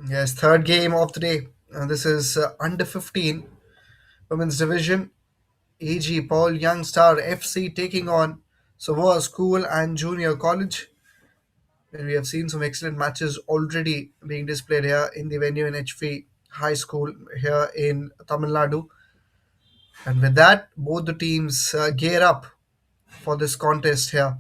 Yes, third game of the day. This is under 15 women's division. AG Paul Young Star FC taking on SBOA School and Junior College. And we have seen some excellent matches already being displayed here in the venue in HV High School here in Tamil Nadu. And with that, both the teams gear up for this contest here.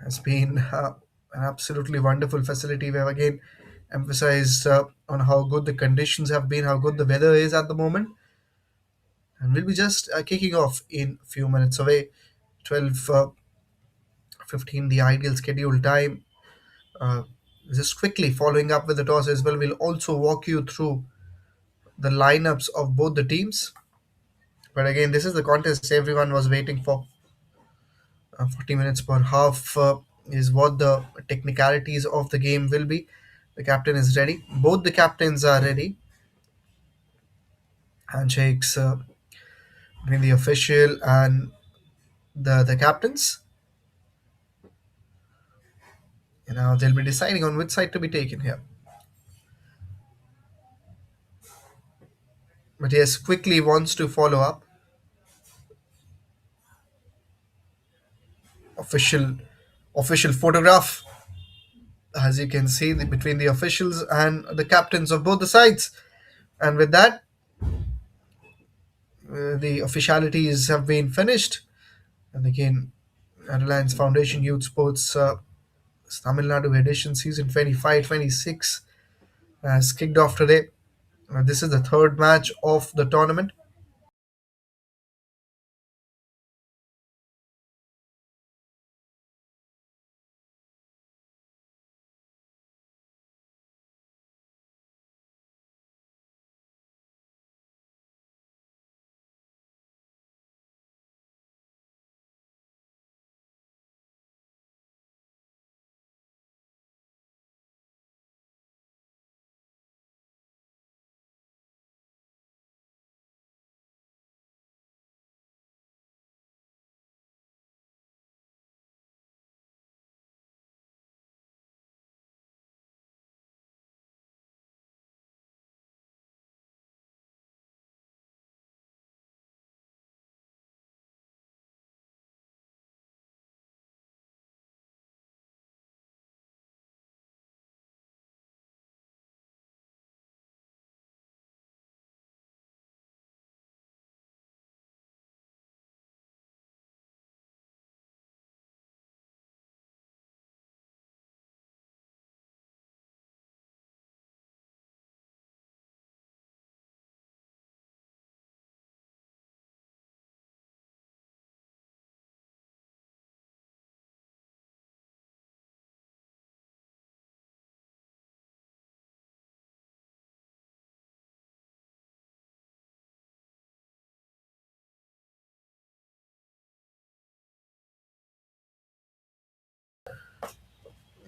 Has been an absolutely wonderful facility. We have again emphasized on how good the conditions have been, how good the weather is at the moment. And we'll be just kicking off in a few minutes away. 12:15, the ideal scheduled time. Uh, just quickly following up with the toss as well, we'll also walk you through the lineups of both the teams. But again, this is the contest everyone was waiting for. 40 minutes per half is what the technicalities of the game will be. The captain is ready. Both the captains are ready. Handshakes between the official and the captains. They'll be deciding on which side to be taken here. But yes, quickly wants to follow up. Official official photograph, as you can see, between the officials and the captains of both the sides. And with that, the officialities have been finished. And again, Reliance Foundation Youth Sports Tamil Nadu edition season 25-26 has kicked off today. This is the third match of the tournament.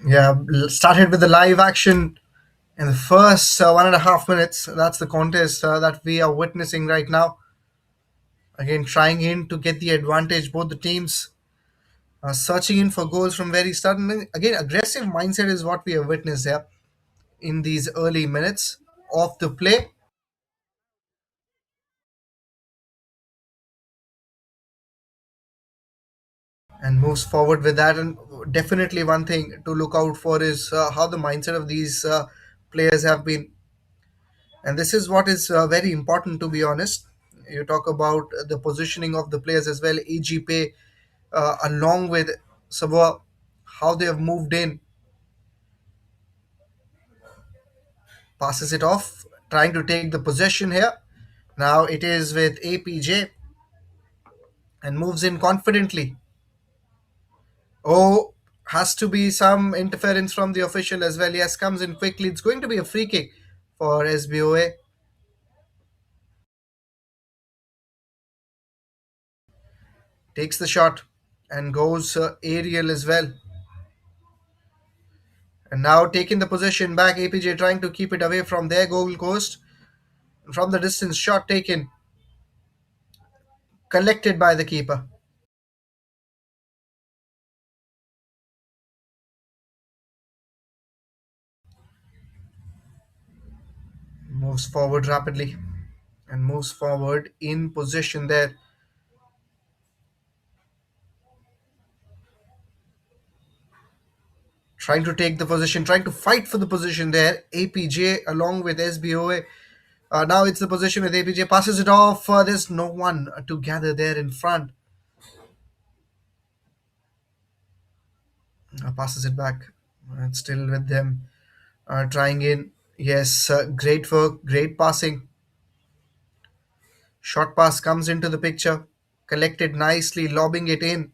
Yeah, started with the live action in the first 1.5 minutes. That's the contest that we are witnessing right now. Again, trying in to get the advantage. Both the teams searching in for goals from very start. And again, aggressive mindset is what we have witnessed here in these early minutes of the play, and moves forward with that. And definitely one thing to look out for is how the mindset of these players have been. And this is what is very important, to be honest. You talk about the positioning of the players as well. AGP along with Sabah, how they have moved in, passes it off, trying to take the possession here. Now it is with APJ and moves in confidently. Oh, has to be some interference from the official as well. Yes, comes in quickly. It's going to be a free kick for SBOA. Takes the shot and goes aerial as well. And now taking the possession back, APJ trying to keep it away from their goal post. From the distance, shot taken, collected by the keeper. Moves forward rapidly and moves forward in position there, trying to take the position, trying to fight for the position there. APJ along with SBOA. Now it's the position with APJ, passes it off. There's no one to gather there in front. Passes it back. It's still with them. Trying in. Yes, great work, great passing. Short pass comes into the picture. Collected nicely, lobbing it in.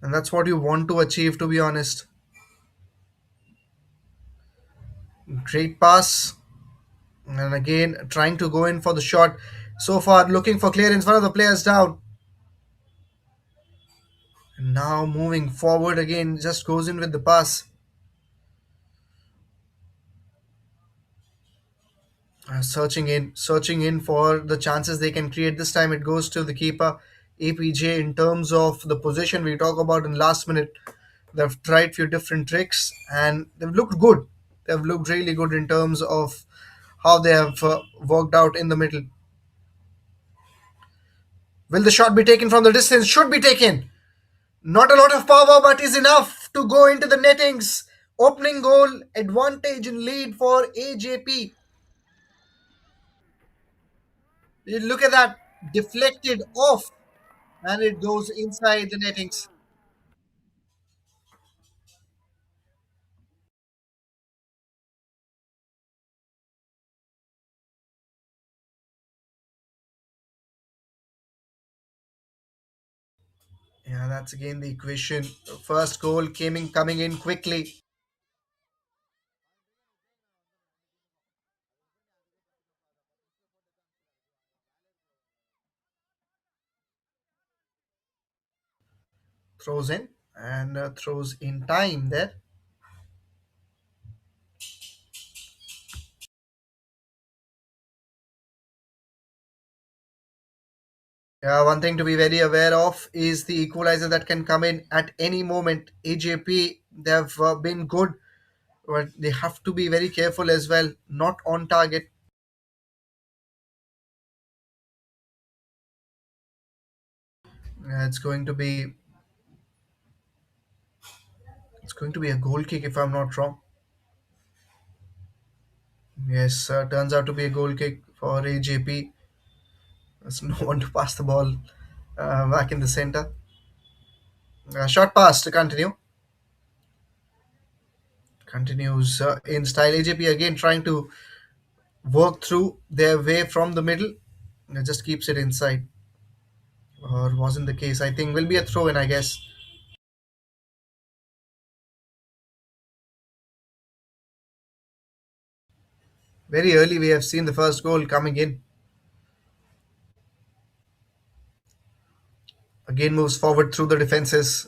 And that's what you want to achieve, to be honest. Great pass. And again, trying to go in for the shot. So far, looking for clearance. One of the players down. And now moving forward again, just goes in with the pass. Searching in for the chances they can create. This time it goes to the keeper, APJ. In terms of the position we talk about in last minute, they've tried few different tricks and they've looked good. They've looked really good in terms of how they have worked out in the middle. Will the shot be taken from the distance? Should be taken. Not a lot of power, but is enough to go into the nettings. Opening goal, advantage and lead for AJP. You look at that, deflected off, and it goes inside the nettings. Yeah, that's again the equation. First goal coming in quickly. Throws in and throws in time there. Yeah, one thing to be very aware of is the equalizer that can come in at any moment. AJP, they've been good, but they have to be very careful as well. Not on target. It's going to be a goal kick if I'm not wrong. Yes, turns out to be a goal kick for AJP. There's no one to pass the ball back in the center. Short pass to continue. Continues in style. AJP again trying to work through their way from the middle. It just keeps it inside. Or wasn't the case. I think will be a throw in, I guess. Very early we have seen the first goal coming in. Again moves forward through the defenses.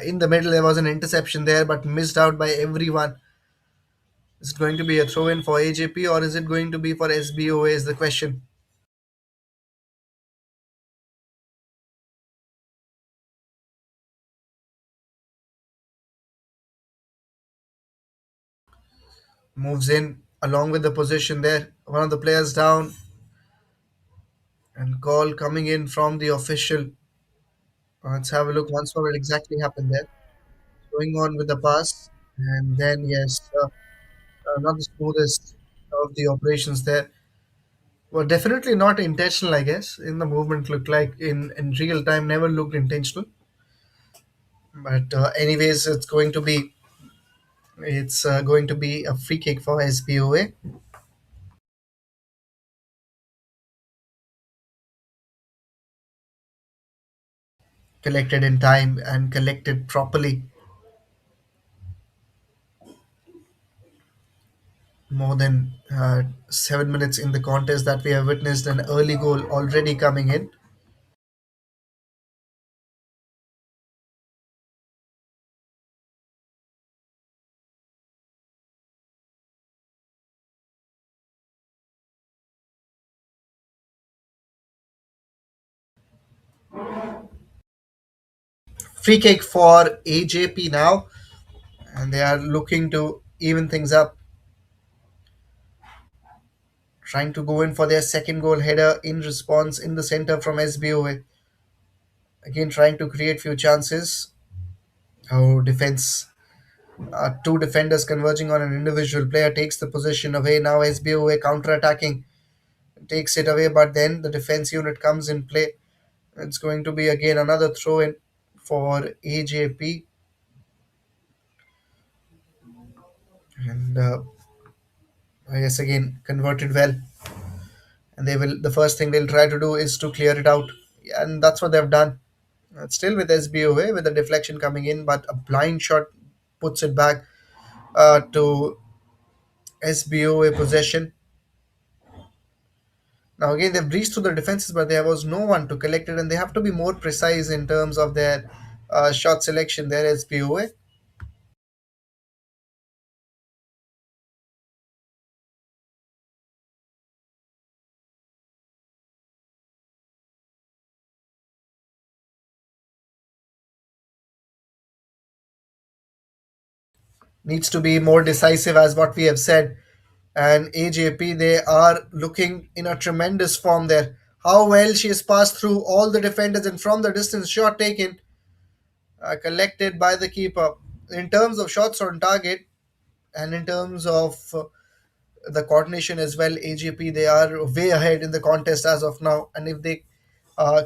In the middle there was an interception there but missed out by everyone. Is it going to be a throw in for AJP or is it going to be for SBOA is the question. Moves in along with the position there. One of the players down and call coming in from the official. Let's have a look once more what exactly happened there. Going on with the pass, and then yes, not the smoothest of the operations there. Well, definitely not intentional, I guess. In the movement, looked like in real time, never looked intentional. But anyways, it's going to be a free kick for SBOA. Collected in time and collected properly. More than 7 minutes in the contest that we have witnessed an early goal already coming in. Free kick for AJP now, and they are looking to even things up. trying to go in for their second goal header in response in the center from SBOA. Again, trying to create few chances. Oh, defense. Two defenders converging on an individual player takes the possession away. Now SBOA counter-attacking, takes it away, but then the defense unit comes in play. It's going to be again another throw in for AJP. And I guess again converted well. And the first thing they'll try to do is to clear it out. And that's what they've done. Still with SBOA with the deflection coming in, but a blind shot puts it back to SBOA possession. Now again they've breached through the defenses, but there was no one to collect it, and they have to be more precise in terms of their shot selection there. SBOA needs to be more decisive, as what we have said. And AJP, they are looking in a tremendous form there. How well she has passed through all the defenders, and from the distance shot taken, collected by the keeper. In terms of shots on target and in terms of the coordination as well, AJP, they are way ahead in the contest as of now. And if they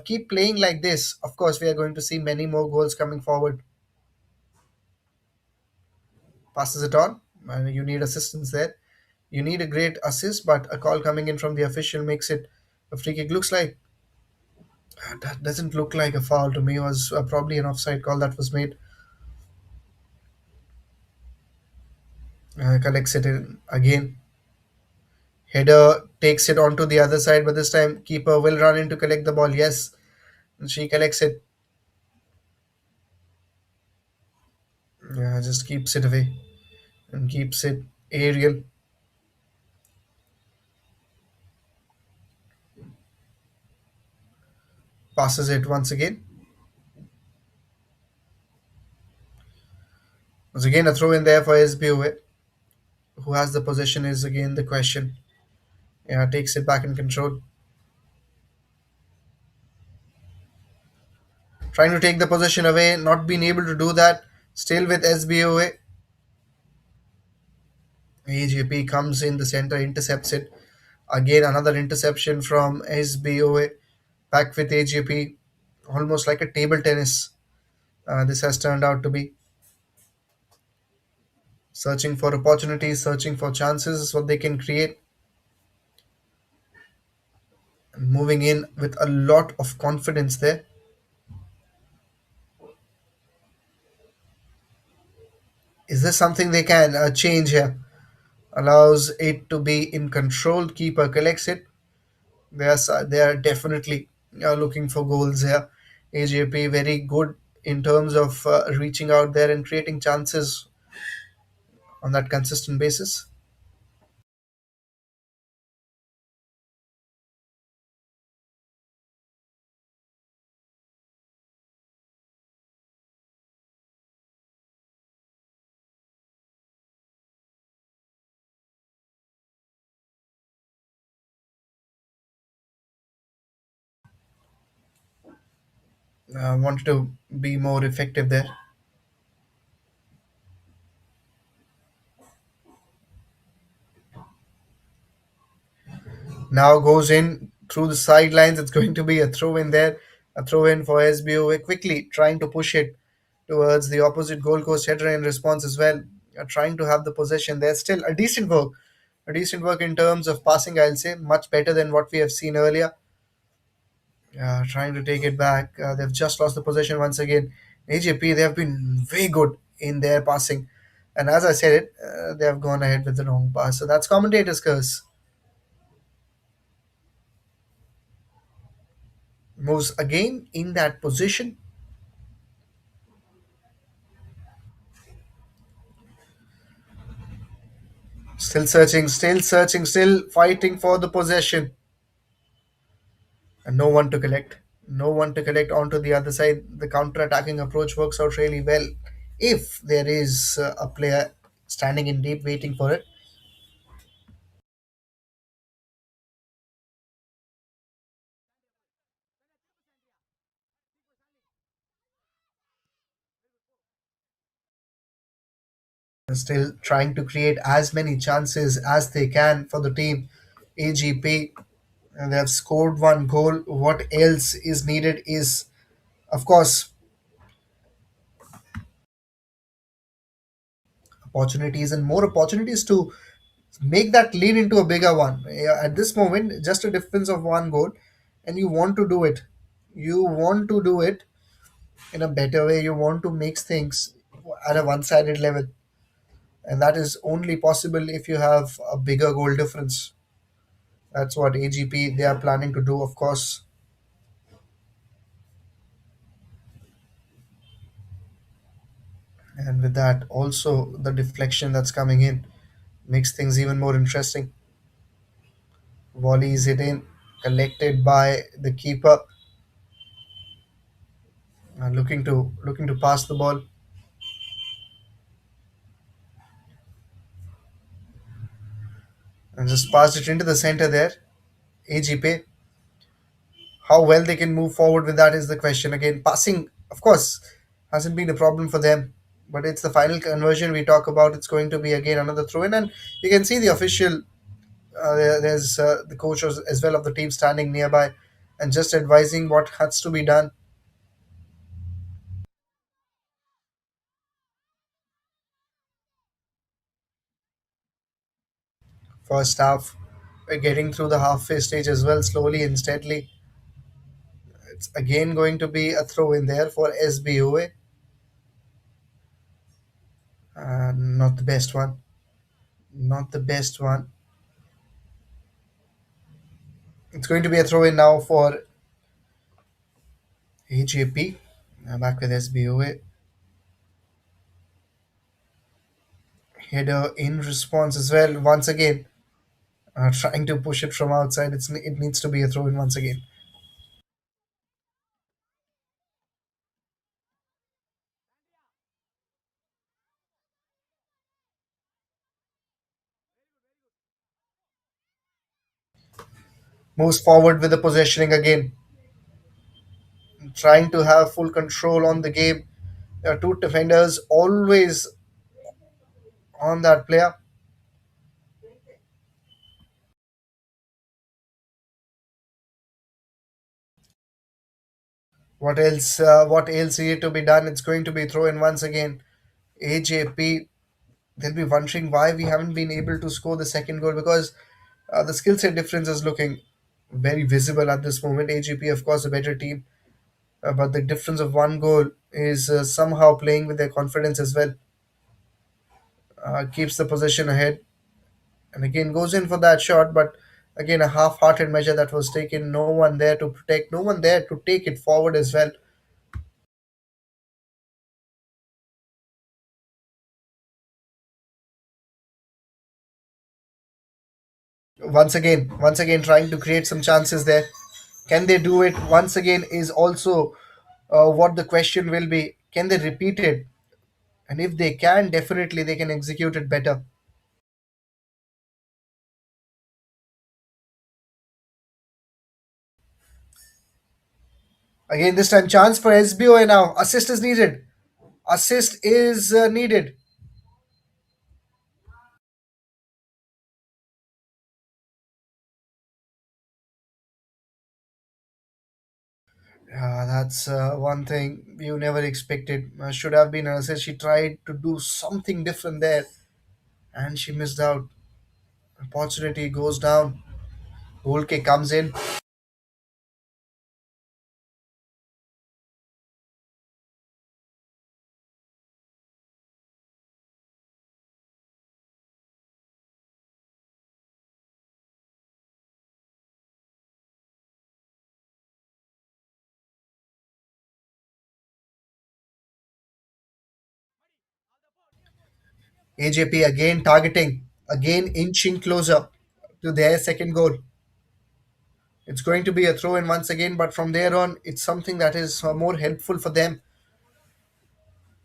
keep playing like this, of course, we are going to see many more goals coming forward. Passes it on, and you need assistance there. You need a great assist, but a call coming in from the official makes it a free kick. Looks like that doesn't look like a foul to me. It was probably an offside call that was made. Collects it in again. Header takes it onto the other side, but this time keeper will run in to collect the ball. Yes, and she collects it. Yeah, just keeps it away and keeps it aerial. Passes it once again. Once again a throw in there for SBOA. Who has the possession is again the question. Yeah, takes it back in control. Trying to take the possession away, not being able to do that. Still with SBOA. AJP comes in the center, intercepts it. Again, another interception from SBOA. Back with AJP. Almost like a table tennis. This has turned out to be. Searching for opportunities, searching for chances is what they can create. And moving in with a lot of confidence there. Is this something they can change here? Allows it to be in control. Keeper collects it. They are definitely looking for goals here. AJP very good in terms of reaching out there and creating chances on that consistent basis. Wanted to be more effective there. Now goes in through the sidelines. It's going to be a throw in there. A throw in for SBOA. Quickly trying to push it towards the opposite goal post header in response as well. Trying to have the possession there. Still a decent work. A decent work in terms of passing, I'll say. Much better than what we have seen earlier. Trying to take it back. They've just lost the possession once again. AJP, they have been very good in their passing. And as I said it, they have gone ahead with the wrong pass. So that's commentator's curse. Moves again in that position. Still searching, still fighting for the possession. And no one to collect. No one to collect onto the other side. The counter attacking approach works out really well if there is a player standing in deep waiting for it. Still trying to create as many chances as they can for the team. AGP, and they have scored one goal. What else is needed is, of course, opportunities and more opportunities to make that lead into a bigger one. Yeah, at this moment, just a difference of one goal, and you want to do it. You want to do it in a better way. You want to make things at a one-sided level, and that is only possible if you have a bigger goal difference. That's what AGP they are planning to do, of course. And with that, also the deflection that's coming in makes things even more interesting. Volley is hit in, collected by the keeper, looking to pass the ball and just passed it into the center there. AGP, how well they can move forward with that is the question. Again, passing, of course, hasn't been a problem for them, but it's the final conversion we talk about. It's going to be again another throw in, and you can see the official. There's the coach as well of the team standing nearby and just advising what has to be done. First half, we're getting through the halfway stage as well, slowly and steadily. It's again going to be a throw in there for SBOA. Not the best one. Not the best one. It's going to be a throw in now for AJP. Back with SBOA. Header in response as well. Once again, trying to push it from outside. It needs to be a throw in once again. Moves forward with the possessioning again. Trying to have full control on the game. There are two defenders always on that player. What else? What else needed to be done? It's going to be throw in once again. AJP. They'll be wondering why we haven't been able to score the second goal because the skill set difference is looking very visible at this moment. AGP, of course, a better team, but the difference of one goal is somehow playing with their confidence as well. Keeps the possession ahead and again goes in for that shot, but again a half-hearted measure that was taken. No one there to protect, no one there to take it forward as well. Once again, trying to create some chances there. Can they do it once again? Is also what the question will be. Can they repeat it? And if they can, definitely they can execute it better. Again, this time chance for SBOA now. Assist is needed. Assist is needed. That's one thing you never expected. Should have been an assist. She tried to do something different there, and she missed out. Opportunity goes down. Goal kick comes in. AJP again targeting, again inching closer to their second goal. It's going to be a throw in once again, but from there on, it's something that is more helpful for them.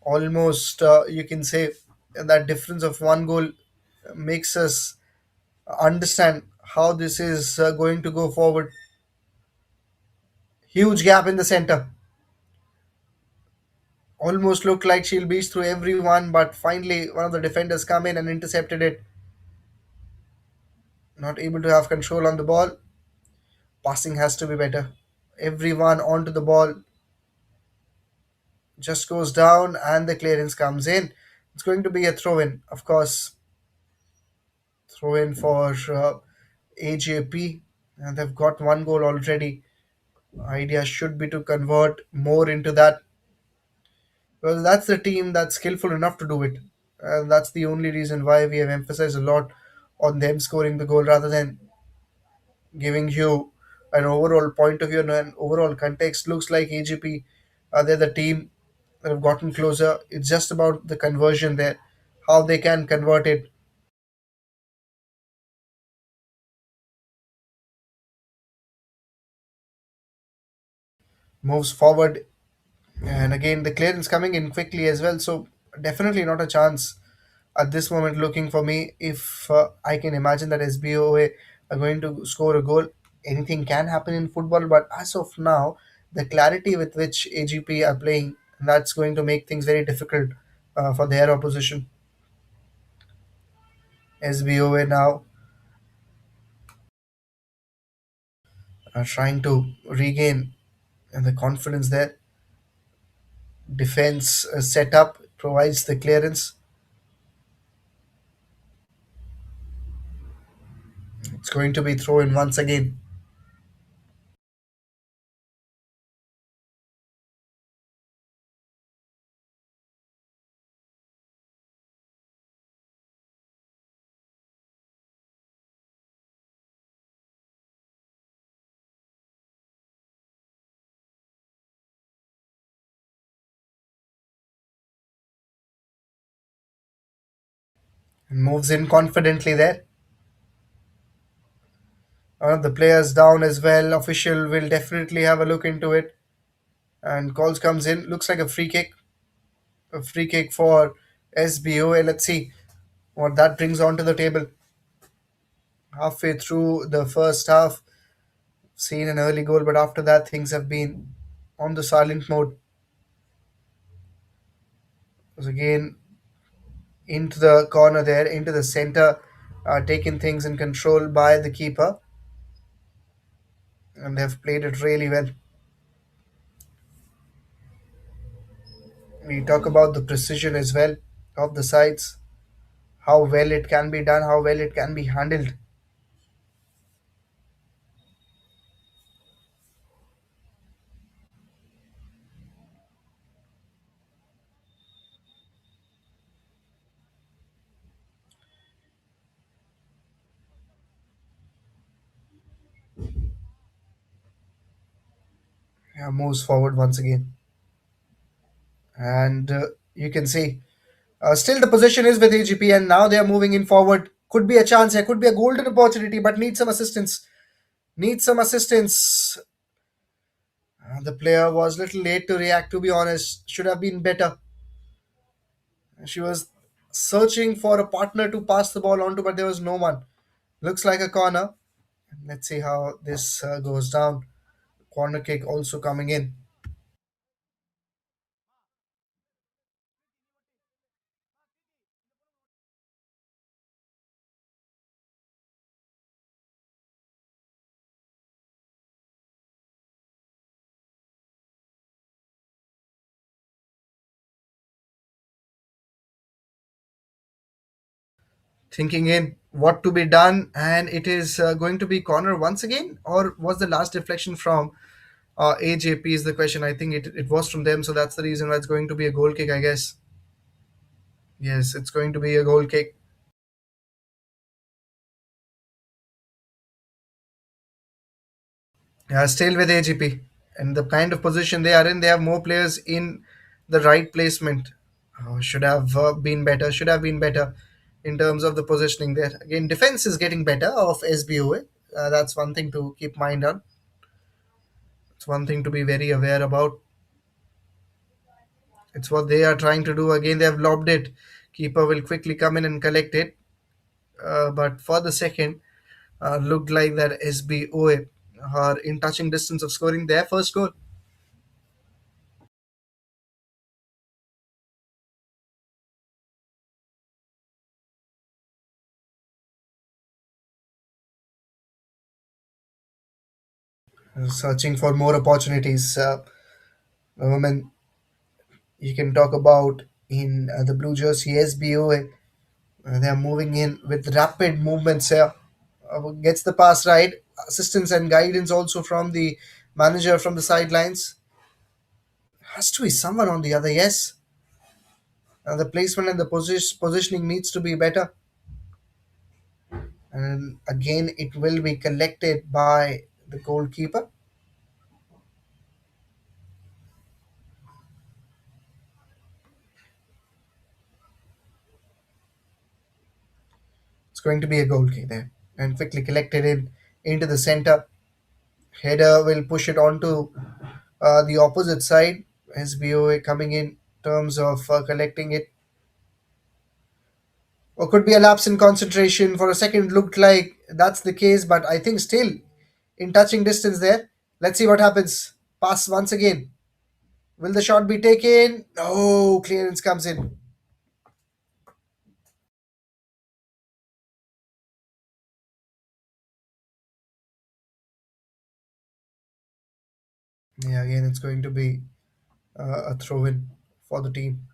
Almost, you can say that difference of one goal makes us understand how this is going to go forward. Huge gap in the center. Almost looked like she'll beat through everyone, but finally one of the defenders come in and intercepted it. Not able to have control on the ball. Passing has to be better. Everyone onto the ball, just goes down and the clearance comes in. It's going to be a throw in, of course. Throw in for AJP, and they've got one goal already. Idea should be to convert more into that. Well, that's the team that's skillful enough to do it. And that's the only reason why we have emphasized a lot on them scoring the goal rather than giving you an overall point of view and an overall context. Looks like AGP, they're the team that have gotten closer. It's just about the conversion there, how they can convert it. Moves forward, and again the clearance coming in quickly as well. So definitely not a chance at this moment looking for me. If I can imagine that SBOA are going to score a goal, anything can happen in football. But as of now, the clarity with which AGP are playing, that's going to make things very difficult for their opposition. SBOA now are trying to regain the confidence there. Defense setup provides the clearance. It's going to be thrown once again. And moves in confidently there. One of the players down as well. Official will definitely have a look into it. And calls comes in. Looks like a free kick. A free kick for SBOA. Let's see what that brings onto the table. Halfway through the first half, seen an early goal, but after that things have been on the silent mode. Was again into the corner there, into the center, taking things in control by the keeper, and they've played it really well. We talk about the precision as well of the sides, how well it can be done, how well it can be handled. Yeah, moves forward once again, and you can see still the position is with AGP, and now they are moving in forward. Could be a chance here, could be a golden opportunity, but need some assistance. Need some assistance. The player was little late to react. To be honest, should have been better. She was searching for a partner to pass the ball onto, but there was no one. Looks like a corner. Let's see how this goes down. Corner kick also coming in. Thinking in what to be done, and it is going to be corner once again, or was the last deflection from AJP is the question. I think it was from them, so that's the reason why it's going to be a goal kick, I guess. Yes, it's going to be a goal kick. Yeah, still with AGP. And the kind of position they are in, they have more players in the right placement. Should have been better, should have been better in terms of the positioning there. Again, defense is getting better of SBOA. That's one thing to keep mind on. It's one thing to be very aware about. It's what they are trying to do. Again, they have lobbed it. Keeper will quickly come in and collect it. But for the second, looked like that SBOA are in touching distance of scoring their first goal. searching for more opportunities. Women, you can talk about in the blue jersey SBOA. They are moving in with rapid movements here. Gets the pass right, assistance and guidance also from the manager from the sidelines. Has to be someone on the other, yes. The placement and the positioning needs to be better. And again, it will be collected by the goalkeeper. It's going to be a goal kick there. And quickly collected in into the center. Header will push it onto the opposite side. SBOA coming in terms of collecting it. Or could be a lapse in concentration. For a second, looked like that's the case, but I think still in touching distance there. Let's see what happens. Pass once again. Will the shot be taken? No, clearance comes in. Yeah, again, it's going to be a throw in for the team.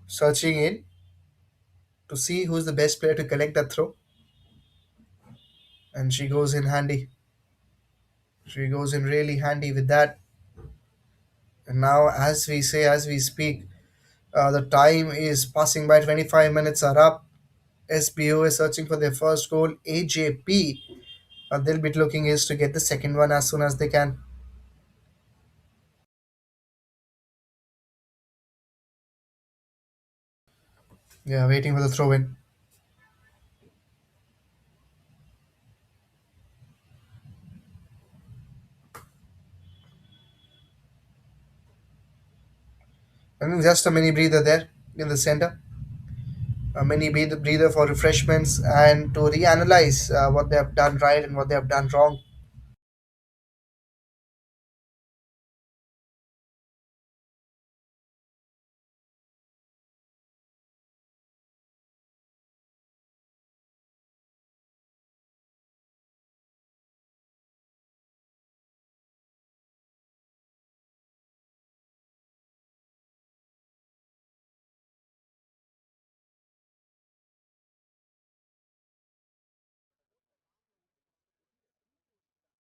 Searching in to see who's the best player to collect that throw, and she goes in handy. She goes in really handy with that. And now, as we say, as we speak, the time is passing by. 25 minutes are up. SBO is searching for their first goal. AJP, they'll be looking is to get the second one as soon as they can. Yeah, waiting for the throw in. I think just a mini breather there in the center. A mini breather for refreshments and to reanalyze what they have done right and what they have done wrong.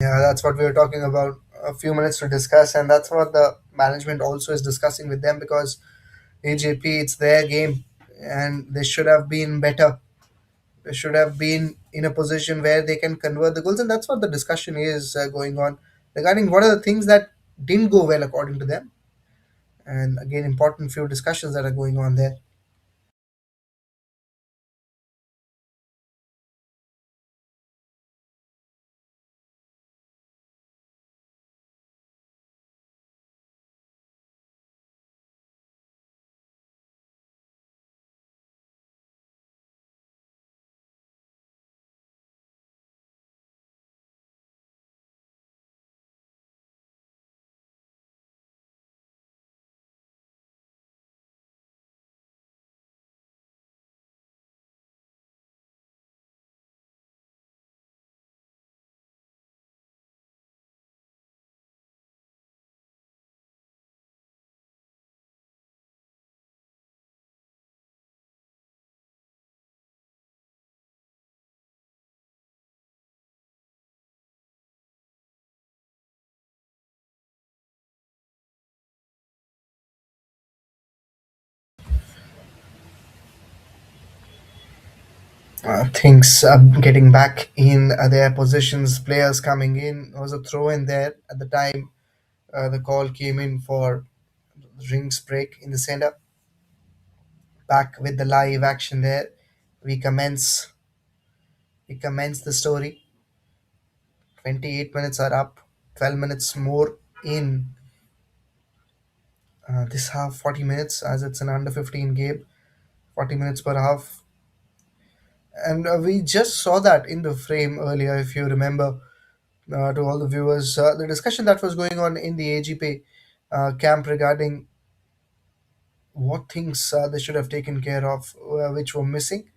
Yeah, that's what we were talking about a few minutes to discuss, and that's what the management also is discussing with them because AJP, it's their game, and they should have been better. They should have been in a position where they can convert the goals, and that's what the discussion is going on regarding what are the things that didn't go well according to them, and again, important few discussions that are going on there. Things getting back in their positions, players coming in. There was a throw in there at the time. The call came in for rings break in the center. Back with the live action there. We commence. We commence the story. 28 minutes are up. 12 minutes more in this half. 40 minutes as it's an under 15 game. 40 minutes per half. And we just saw that in the frame earlier, if you remember, to all the viewers, the discussion that was going on in the AGP camp regarding what things they should have taken care of, which were missing.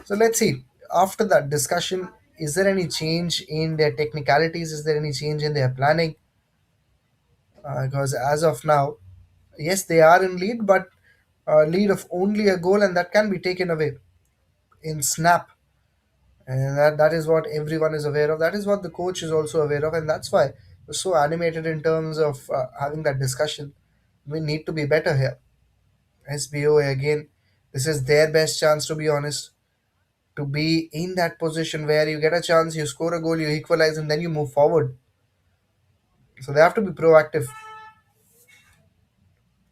So let's see. After that discussion, is there any change in their technicalities? Is there any change in their planning? Because as of now, yes, they are in lead, but lead of only a goal, and that can be taken away in snap. And that is what everyone is aware of. That is what the coach is also aware of, and that's why we're so animated in terms of having that discussion. We need to be better here. SBOA again, this is their best chance, to be honest, to be in that position where you get a chance, you score a goal, you equalize, and then you move forward. So they have to be proactive.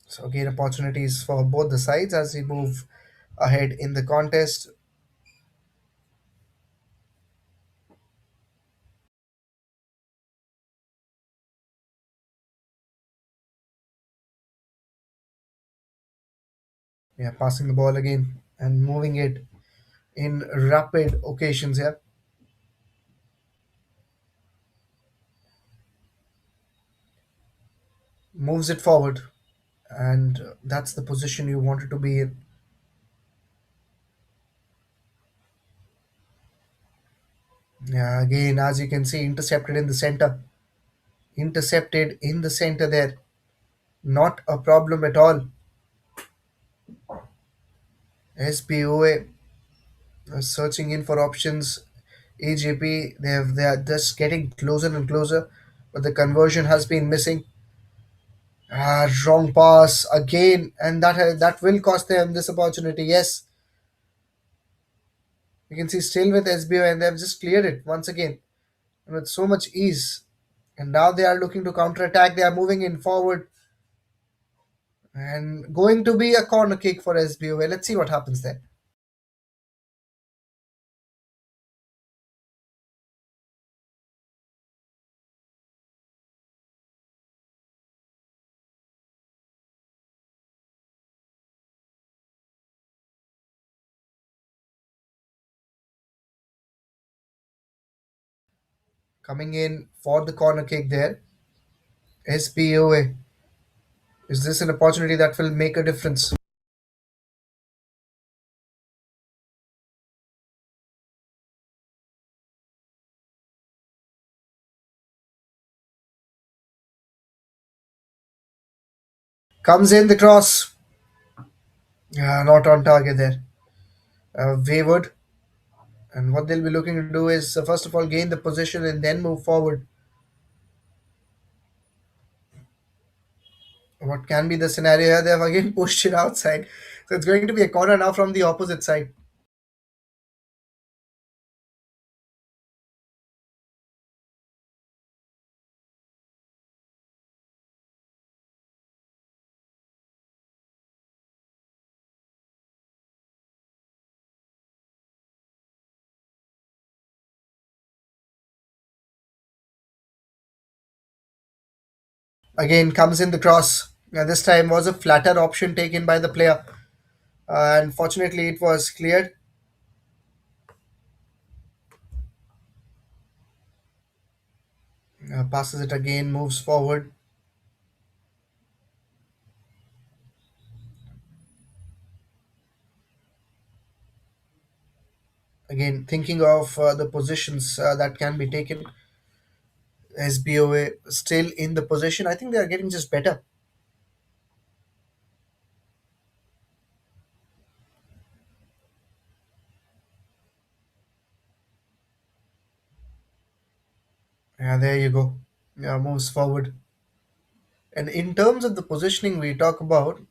So again, opportunities for both the sides as we move ahead in the contest. Yeah, passing the ball again and moving it in rapid occasions. Yeah, moves it forward, and that's the position you wanted to be in. Yeah, again, as you can see, intercepted in the center. Intercepted in the center there. Not a problem at all. SBOA searching in for options. AJP, they are just getting closer and closer, but the conversion has been missing. Wrong pass again, and that will cost them this opportunity. Yes, you can see still with SBO, and they have just cleared it once again and with so much ease. And now they are looking to counter attack. They are moving in forward and going to be a corner kick for SBO. Let's see what happens there. Coming in for the corner kick there, SBOA. Is this an opportunity that will make a difference? Comes in the cross. Not on target there. Wavered. And what they'll be looking to do is, first of all, gain the position and then move forward. What can be the scenario here? They've again pushed it outside. So it's going to be a corner now from the opposite side. Again comes in the cross. This time was a flatter option taken by the player. And fortunately, it was cleared. Passes it again, moves forward. Again, thinking of the positions that can be taken. SBOA still in the position. I think they are getting just better. Yeah, there you go. Yeah, moves forward. And in terms of the positioning we talk about,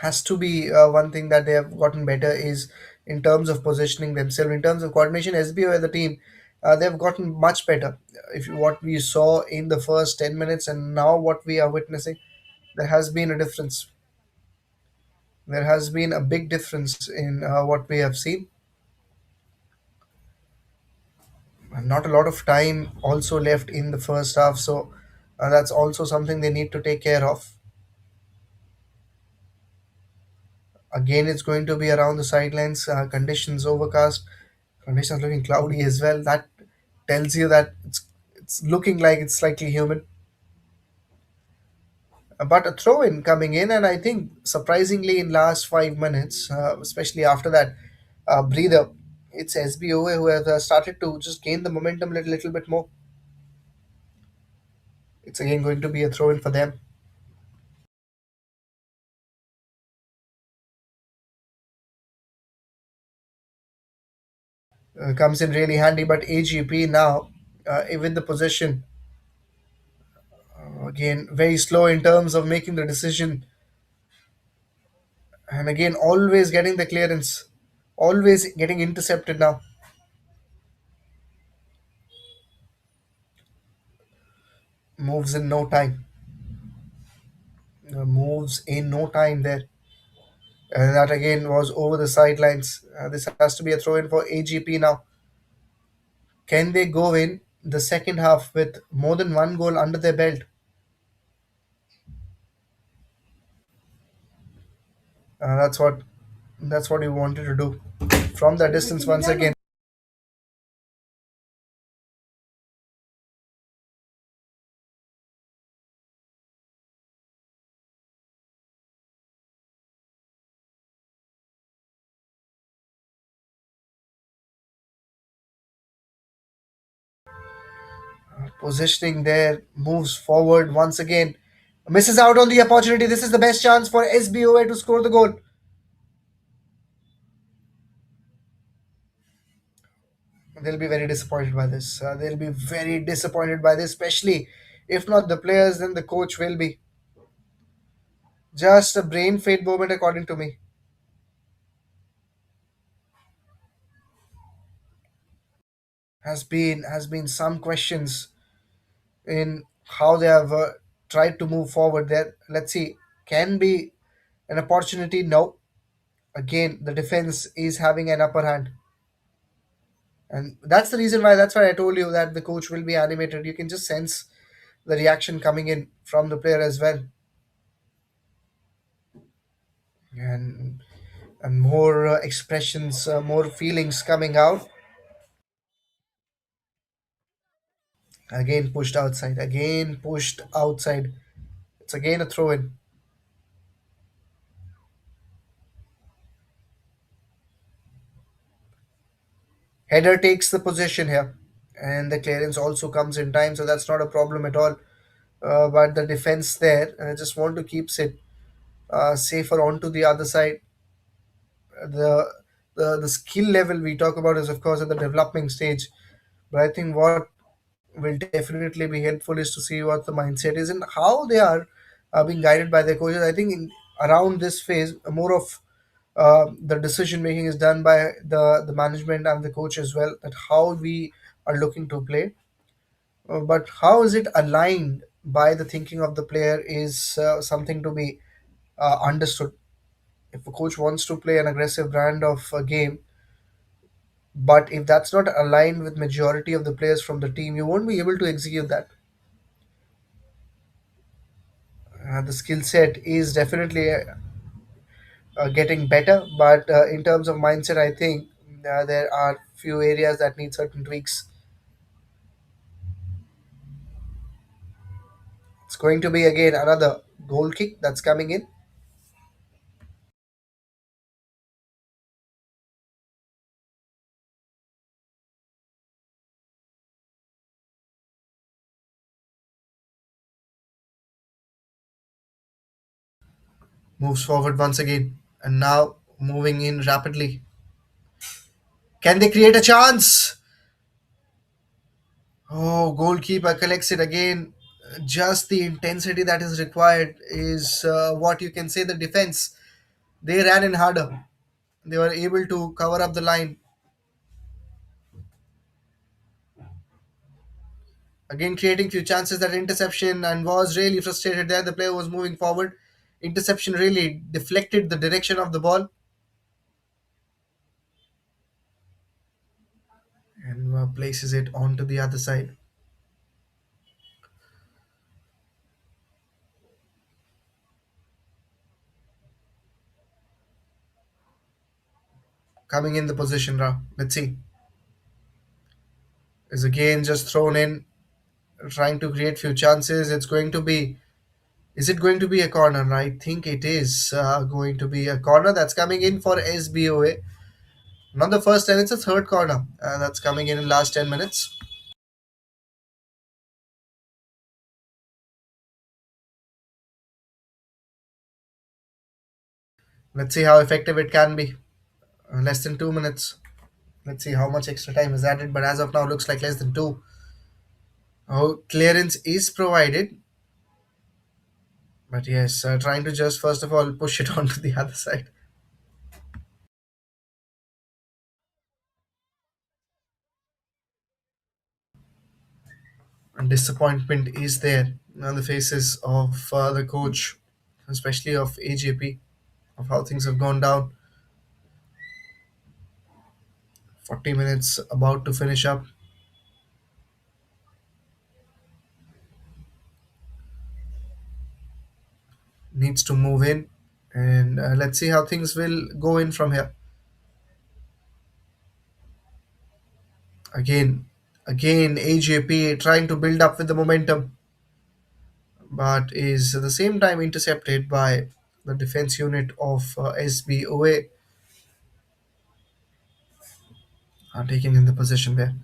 has to be one thing that they have gotten better is in terms of positioning themselves, in terms of coordination. SBO as a team, they've gotten much better. If what we saw in the first 10 minutes and now what we are witnessing, there has been a difference. There has been a big difference in what we have seen. And not a lot of time also left in the first half, so that's also something they need to take care of. Again, it's going to be around the sidelines. Conditions overcast. Conditions looking cloudy as well. That tells you that it's looking like it's slightly humid. But a throw in coming in, and I think surprisingly in last 5 minutes, especially after that breather, it's SBOA who have started to just gain the momentum a little bit more. It's again going to be a throw in for them. Comes in really handy, but AGP now, with the possession, again very slow in terms of making the decision, and again always getting the clearance, always getting intercepted now. Moves in no time. Moves in no time there. That again was over the sidelines. This has to be a throw in for AGP now. Can they go in the second half with more than one goal under their belt? That's what we wanted to do. From the distance once again, positioning there, moves forward once again, misses out on the opportunity. This is the best chance for SBOA to score the goal. They'll be very disappointed by this. They'll be very disappointed by this, especially if not the players, then the coach will be. Just a brain fade moment, according to me. Has been some questions in how they have tried to move forward there. Let's see, can be an opportunity. No, again the defense is having an upper hand, and that's the reason why. That's why I told you that the coach will be animated. You can just sense the reaction coming in from the player as well, and more expressions, more feelings coming out. Again pushed outside. Again pushed outside. It's again a throw in. Header takes the possession here, and the clearance also comes in time, so that's not a problem at all. But the defense there, I just want to keep it safer onto the other side. The, the skill level we talk about is of course at the developing stage, but I think what will definitely be helpful is to see what the mindset is and how they are being guided by their coaches. I think around this phase, more of the decision making is done by the management and the coach as well. That how we are looking to play, but how is it aligned by the thinking of the player is something to be understood. If a coach wants to play an aggressive brand of a game, but if that's not aligned with majority of the players from the team, you won't be able to execute that. The skill set is definitely getting better, but in terms of mindset, I think there are few areas that need certain tweaks. It's going to be again another goal kick that's coming in. Moves forward once again, and now moving in rapidly. Can they create a chance? Oh, goalkeeper collects it again. Just the intensity that is required is what you can say. The defense, they ran in harder. They were able to cover up the line. Again, creating few chances, that interception, and was really frustrated there. The player was moving forward. Interception really deflected the direction of the ball and places it onto the other side. coming in the position now. Let's see. Is again just thrown in, trying to create few chances. It's going to be. Is it going to be a corner? I think it is going to be a corner that's coming in for SBOA. Not the first time, it's a third corner that's coming in last 10 minutes. Let's see how effective it can be. Less than 2 minutes. Let's see how much extra time is added, but as of now, looks like less than two. Oh, clearance is provided, but yes, trying to just first of all push it onto the other side. And disappointment is there on the faces of the coach, especially of AJP, of how things have gone down. 40 minutes about to finish up. Needs to move in, and let's see how things will go in from here. Again, again, AJP trying to build up with the momentum, but is at the same time intercepted by the defense unit of SBOA, are taking in the position there.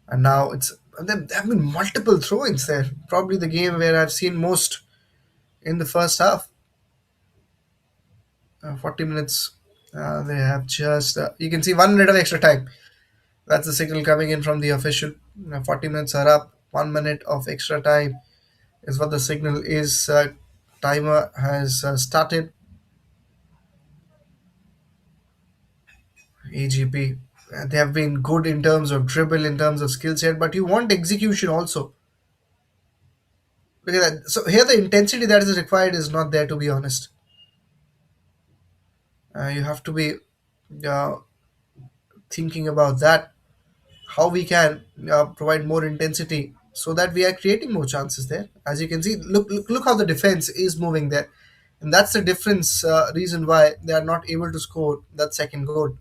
And now there have been multiple throw-ins there. Probably the game where I've seen most in the first half. 40 minutes. They have just you can see 1 minute of extra time. That's the signal coming in from the official. 40 minutes are up. 1 minute of extra time is what the signal is. Timer has started. AGP. They have been good in terms of dribble, in terms of skill set, but you want execution also. Look at that. So here the intensity that is required is not there, to be honest. You have to be uh, thinking about that, how we can provide more intensity so that we are creating more chances there. As you can see, look how the defense is moving there, and that's the difference. Reason why they are not able to score that second goal.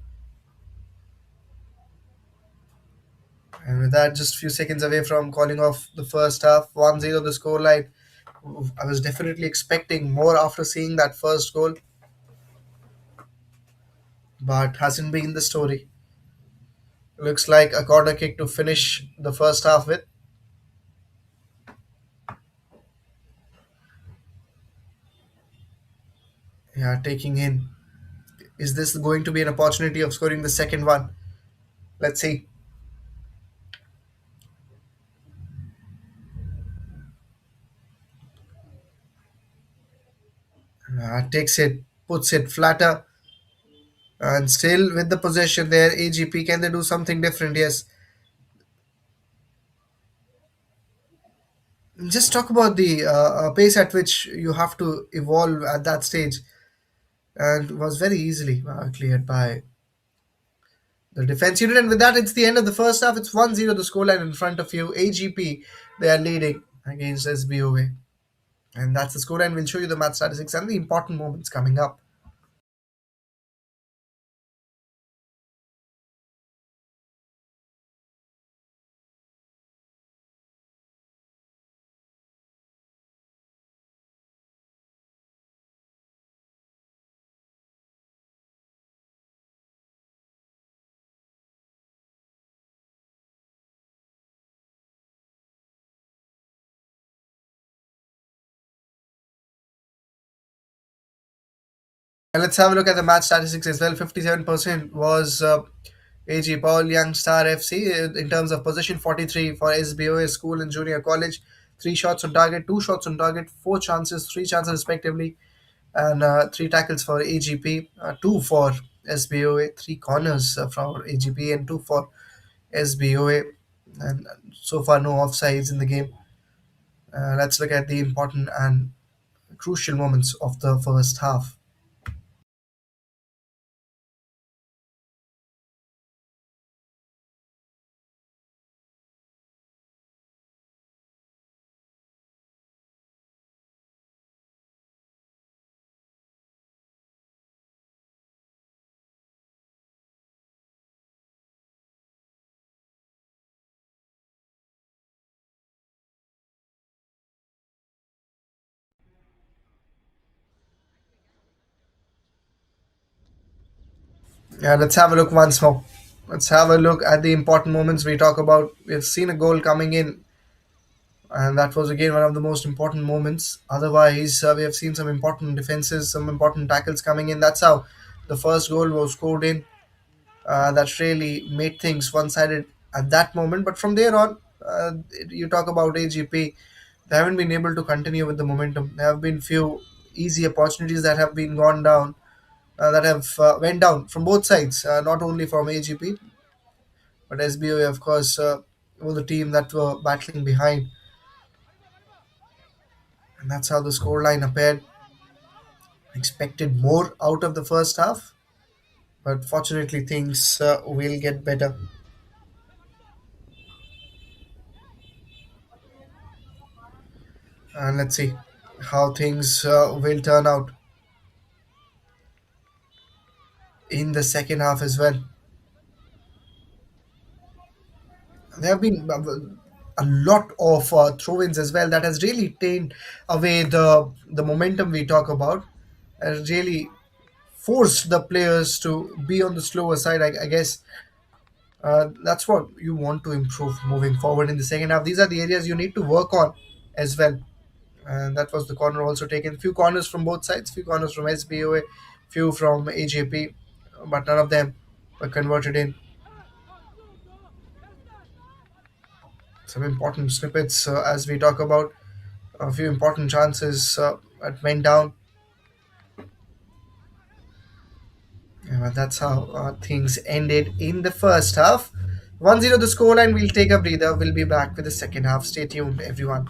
And with that, just a few seconds away from calling off the first half, 1-0 the scoreline. I was definitely expecting more after seeing that first goal, but hasn't been the story. Looks like a corner kick to finish the first half with. Yeah, taking in. Is this going to be an opportunity of scoring the second one? Let's see. Takes it, puts it flatter, and still with the possession there. AGP, can they do something different? Yes. Just talk about the pace at which you have to evolve at that stage, and was very easily cleared by the defense unit. And with that, it's the end of the first half. It's 1-0 the scoreline in front of you. AGP, they are leading against SBOA. And that's the scoreline. We'll show you the match statistics and the important moments coming up. And let's have a look at the match statistics as well. 57% was AG Paul Young Star FC in terms of possession, 43 for SBOA School and Junior College. Three shots on target, two shots on target, four chances, three chances respectively, and three tackles for AGP, two for SBOA, three corners for AGP, and two for SBOA. And so far, no offsides in the game. Let's look at the important and crucial moments of the first half. Yeah, let's have a look once more. Let's have a look at the important moments we talk about. We've seen a goal coming in, and that was again one of the most important moments. Otherwise, we have seen some important defenses, some important tackles coming in. That's how the first goal was scored in. That really made things one-sided at that moment. But from there on, you talk about AGP, they haven't been able to continue with the momentum. There have been few easy opportunities that have been gone down, that have went down from both sides, not only from AGP but SBOA, of course, was the team that were battling behind, and that's how the scoreline appeared. Expected more out of the first half, but fortunately things will get better. And let's see how things will turn out in the second half as well. There have been a lot of throw-ins as well that has really taken away the momentum we talk about, and really forced the players to be on the slower side. I guess that's what you want to improve moving forward in the second half. These are the areas you need to work on as well. And that was the corner also taken. Few corners from both sides, few corners from SBOA, few from AJP, but none of them were converted in. Some important snippets as we talk about a few important chances that went down. That's how things ended in the first half. 1-0 the scoreline. We'll take a breather. We'll be back with the second half. Stay tuned, everyone.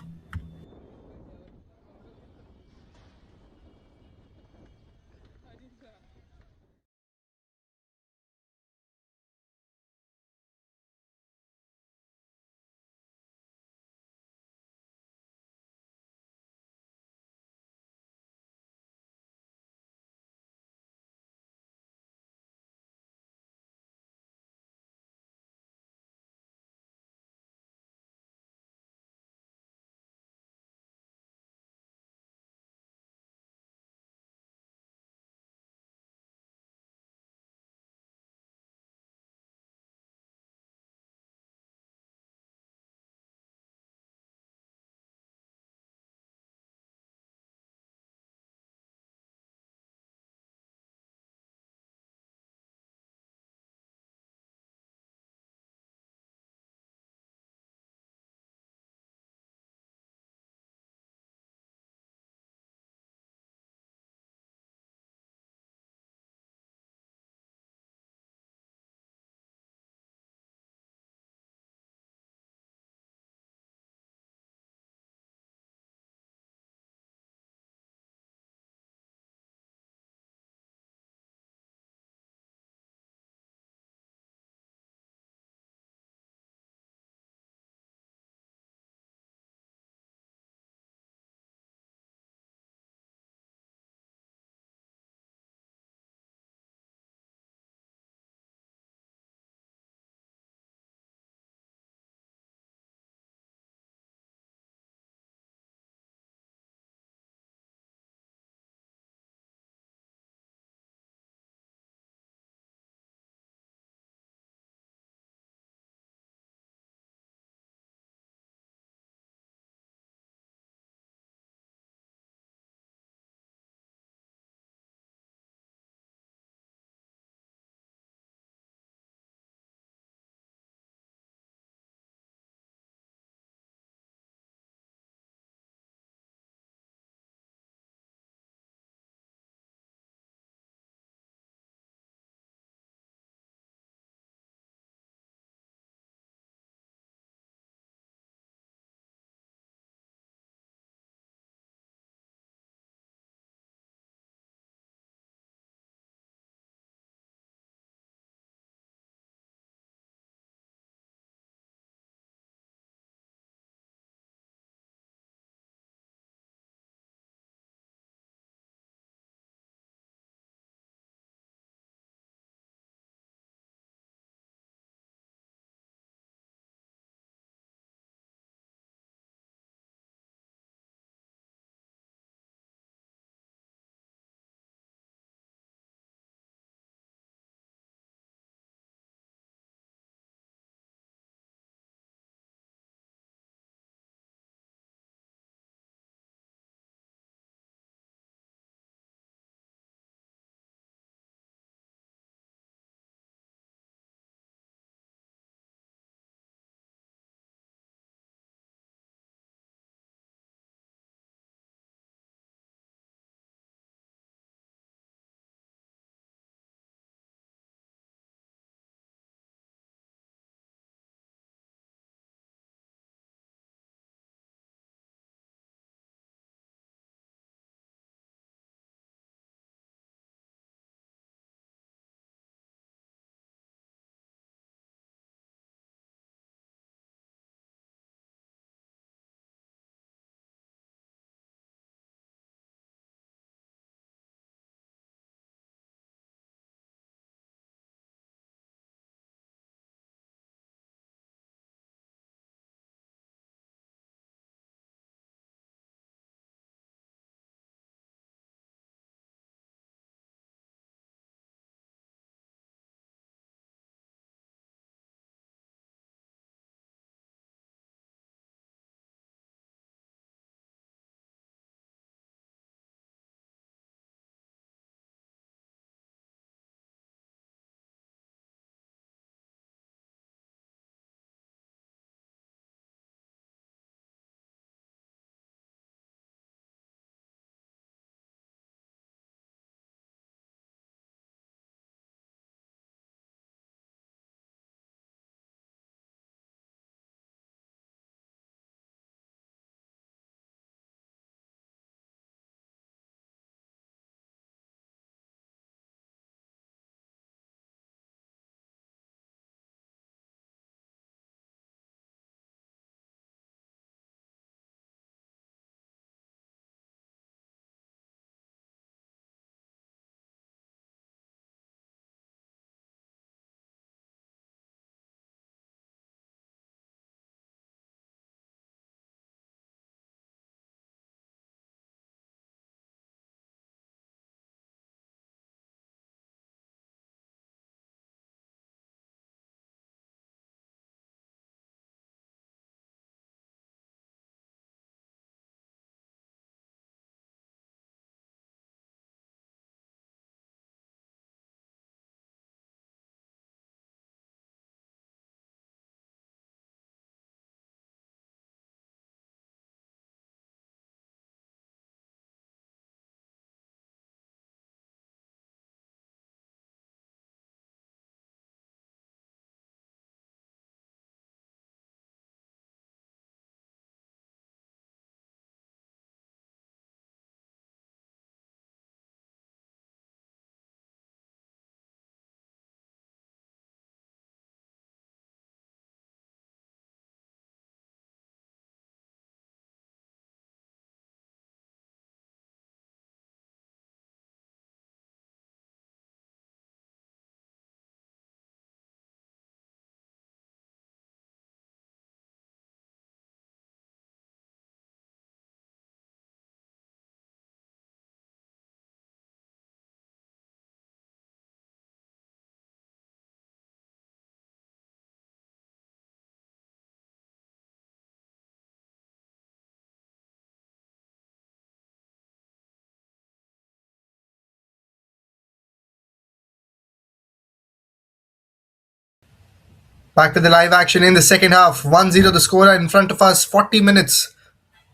Back to the live action in the second half. 1-0 the score in front of us. 40 minutes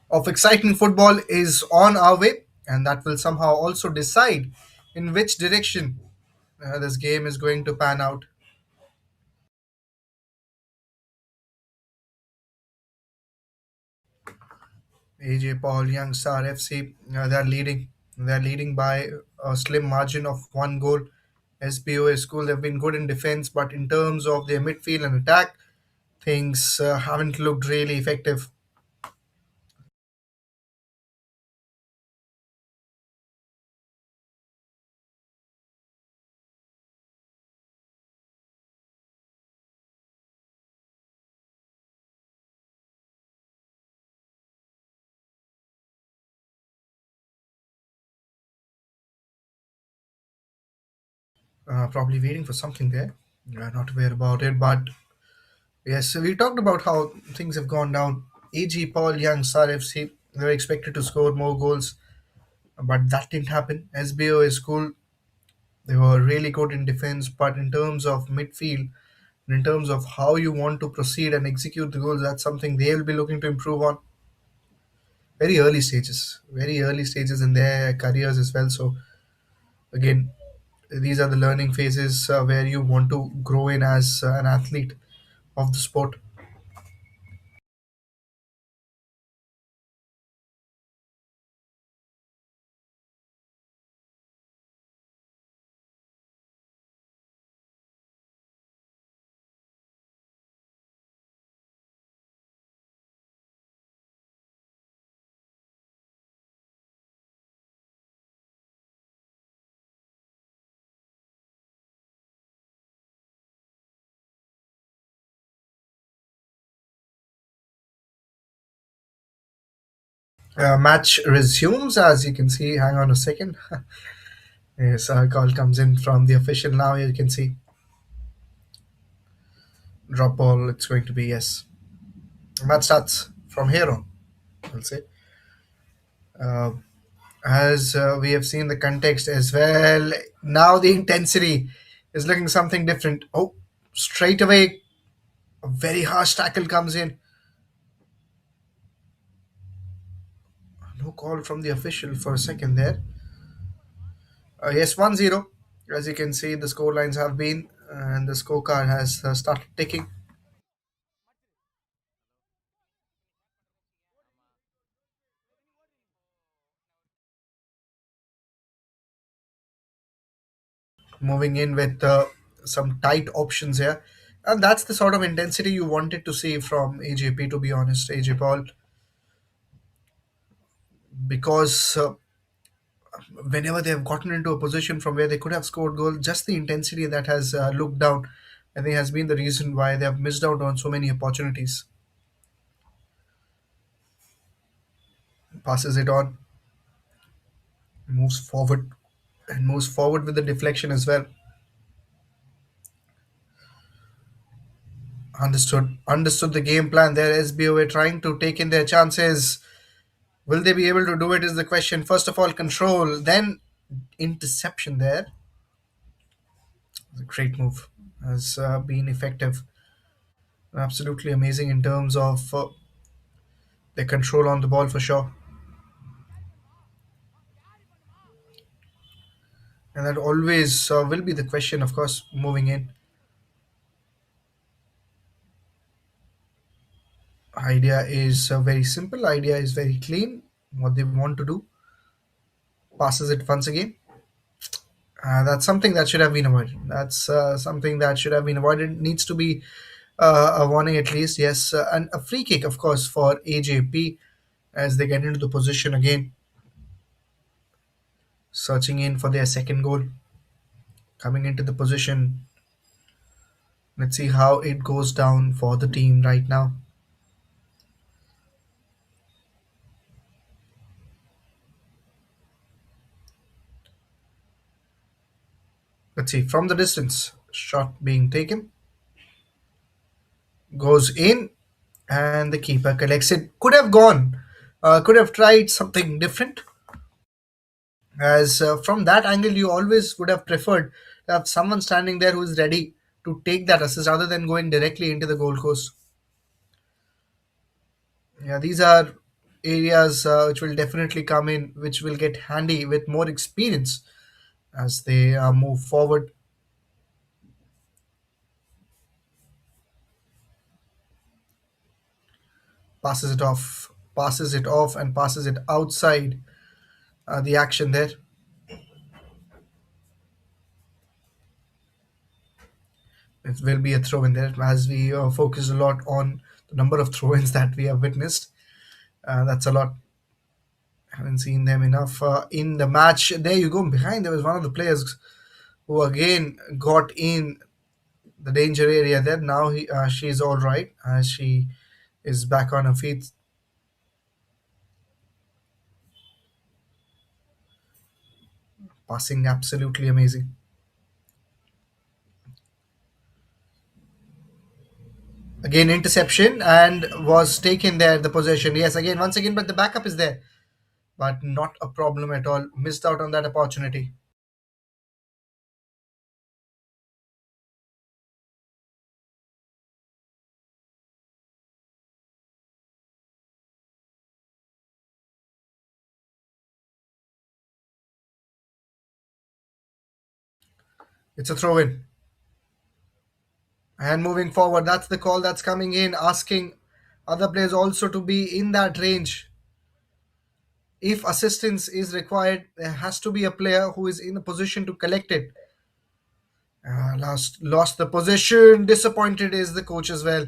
of exciting football is on our way, and that will somehow also decide in which direction this game is going to pan out. AJ Paul, Young Star FC, they're leading. They're leading by a slim margin of one goal. SBOA school, they've been good in defense, but in terms of their midfield and attack, things haven't looked really effective. Probably waiting for something there. Not aware about it, but yes, so we talked about how things have gone down. AG Paul Young Star FC, they were expected to score more goals, but that didn't happen. SBO is cool. They were really good in defense, but in terms of midfield, and in terms of how you want to proceed and execute the goals, that's something they'll be looking to improve on. Very early stages in their careers as well. So again, these are the learning phases where you want to grow in as an athlete of the sport. Match resumes, as you can see. Hang on a second. Yes, a call comes in from the official now. You can see drop ball. It's going to be yes. Match starts from here on. I'll say. Uh, as we have seen the context as well. Now the intensity is looking something different. Oh, straight away, a very harsh tackle comes in. No call from the official for a second there. Yes, 1-0. As you can see, the score lines have been, and the scorecard has started ticking. Moving in with some tight options here. And that's the sort of intensity you wanted to see from AJP, to be honest, AJ Paul, because whenever they have gotten into a position from where they could have scored goal, just the intensity that has looked down, I think, has been the reason why they have missed out on so many opportunities. Passes it on, moves forward, and moves forward with the deflection as well. Understood the game plan there. SBOA trying to take in their chances. Will they be able to do it is the question. First of all, control, then interception there. A great move. Has been effective. Absolutely amazing in terms of the control on the ball for sure. And that always will be the question, of course, moving in. Idea is very simple. Idea is very clean. What they want to do. Passes it once again. That's something that should have been avoided. That's something that should have been avoided. Needs to be a warning at least. Yes, and a free kick, of course, for AJP as they get into the position again, searching in for their second goal, coming into the position. Let's see how it goes down for the team right now. Let's see from the distance. Shot being taken, goes in, and the keeper collects it. Could have gone. Could have tried something different. As from that angle, you always would have preferred to have someone standing there who is ready to take that assist rather than going directly into the goal post. Yeah, these are areas which will definitely come in, which will get handy with more experience as they move forward. Passes it off, and passes it outside the action there. It will be a throw in there as we focus a lot on the number of throw-ins that we have witnessed. That's a lot. Haven't seen them enough in the match. There you go. Behind there was one of the players who again got in the danger area there. Now she's all right as she is back on her feet. Passing absolutely amazing. Again, interception and was taken there, the possession. Yes, again, once again, but the backup is there. But not a problem at all. Missed out on that opportunity. It's a throw in. And moving forward, that's the call that's coming in, asking other players also to be in that range. If assistance is required, there has to be a player who is in a position to collect it. Lost the position. Disappointed is the coach as well.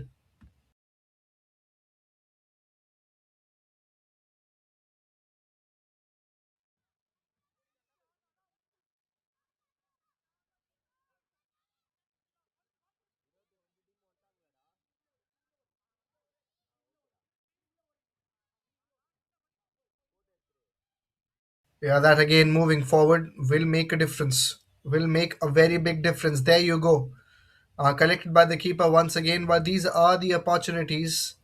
Yeah, that again moving forward will make a difference. Will make a very big difference. There you go. Collected by the keeper once again, but these are the opportunities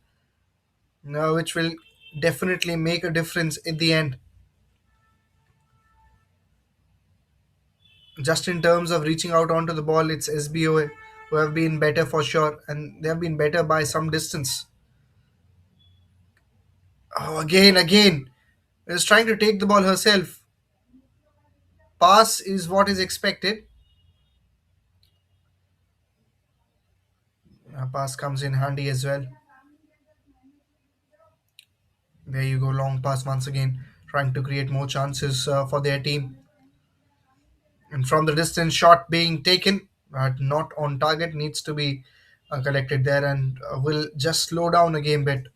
which will definitely make a difference in the end. Just in terms of reaching out onto the ball, it's SBOA who have been better for sure, and they have been better by some distance. Oh, again, is trying to take the ball herself. Pass is what is expected. Pass comes in handy as well. There you go, long pass once again, trying to create more chances for their team. And from the distance, shot being taken, but not on target, needs to be collected there and will just slow down a game bit.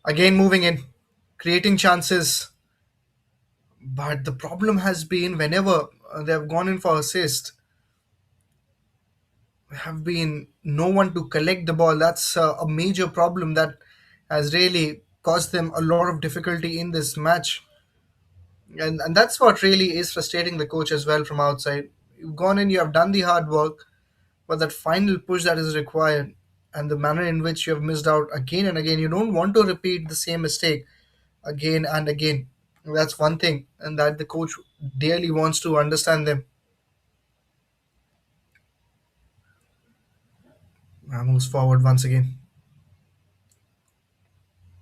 Again, moving in, creating chances. But the problem has been whenever they have gone in for assist, have been no one to collect the ball. That's a major problem that has really caused them a lot of difficulty in this match. And that's what really is frustrating the coach as well from outside. You've gone in, you have done the hard work, but that final push that is required and the manner in which you have missed out again and again, you don't want to repeat the same mistake again and again. That's one thing, and that the coach dearly wants to understand them. Moves forward once again.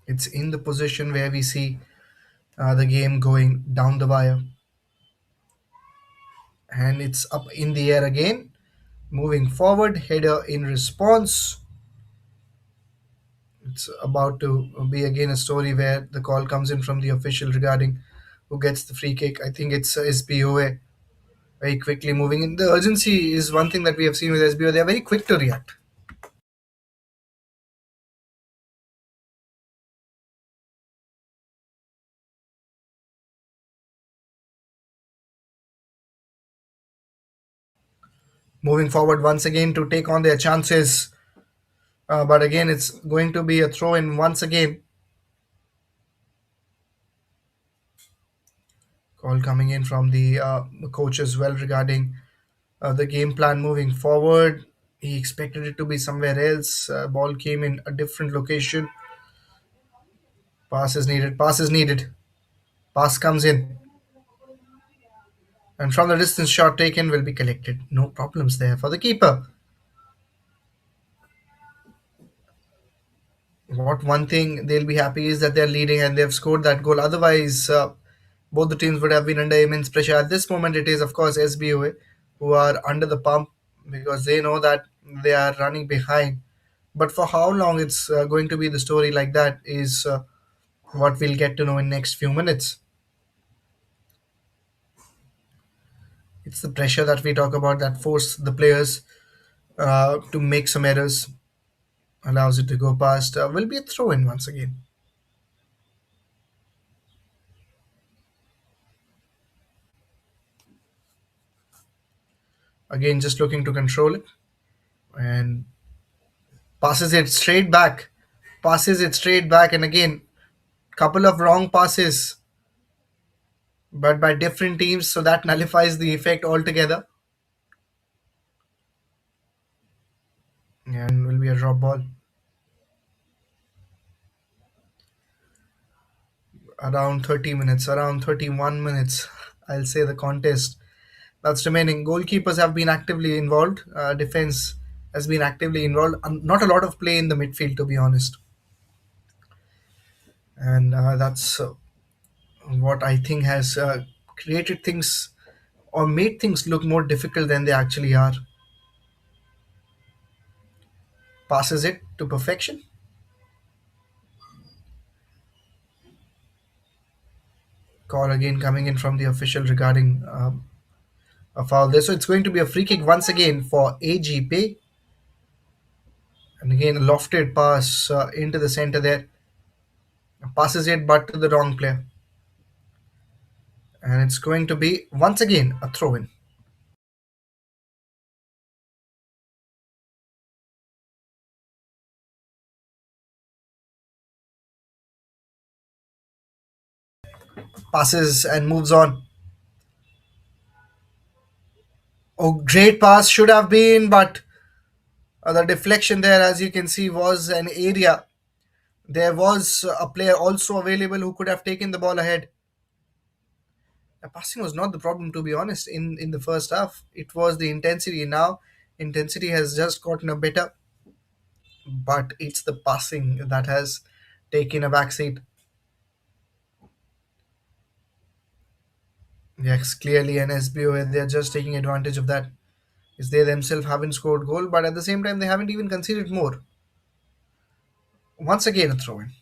It's in the position where we see the game going down the wire, and it's up in the air again. Moving forward, header in response. It's about to be again a story where the call comes in from the official regarding who gets the free kick. I think it's SBOA very quickly moving in. The urgency is one thing that we have seen with SBO. They are very quick to react. Moving forward once again to take on their chances. But again, it's going to be a throw in once again. Call coming in from the coach as well regarding the game plan moving forward. He expected it to be somewhere else. Ball came in a different location. Pass is needed. Pass is needed. Pass comes in. And from the distance, shot taken will be collected. No problems there for the keeper. What one thing they'll be happy is that they're leading and they've scored that goal. Otherwise, both the teams would have been under immense pressure. At this moment, it is, of course, SBOA who are under the pump because they know that they are running behind. But for how long it's going to be the story like that is what we'll get to know in next few minutes. It's the pressure that we talk about that force the players to make some errors, allows it to go past. Will be a throw in once again. Again, just looking to control it and passes it straight back. Passes it straight back, and again, couple of wrong passes, but by different teams, so that nullifies the effect altogether. And will be a drop ball. Around 30 minutes, around 31 minutes, I'll say the contest that's remaining. Goalkeepers have been actively involved. Defense has been actively involved. Not a lot of play in the midfield, to be honest. And that's what I think has created things or made things look more difficult than they actually are. Passes it to perfection. Call again coming in from the official regarding a foul there. So it's going to be a free kick once again for AGP. And again, a lofted pass into the center there. Passes it but to the wrong player. And it's going to be once again a throw in. Passes and moves on. Oh, great pass should have been, but the deflection there, as you can see, was an area. There was a player also available who could have taken the ball ahead. The passing was not the problem, to be honest, in the first half. It was the intensity. Now, intensity has just gotten a better, but it's the passing that has taken a backseat. Yes, clearly an SBO, they're just taking advantage of that. Is they themselves haven't scored goal, but at the same time they haven't even conceded more. Once again a throw in.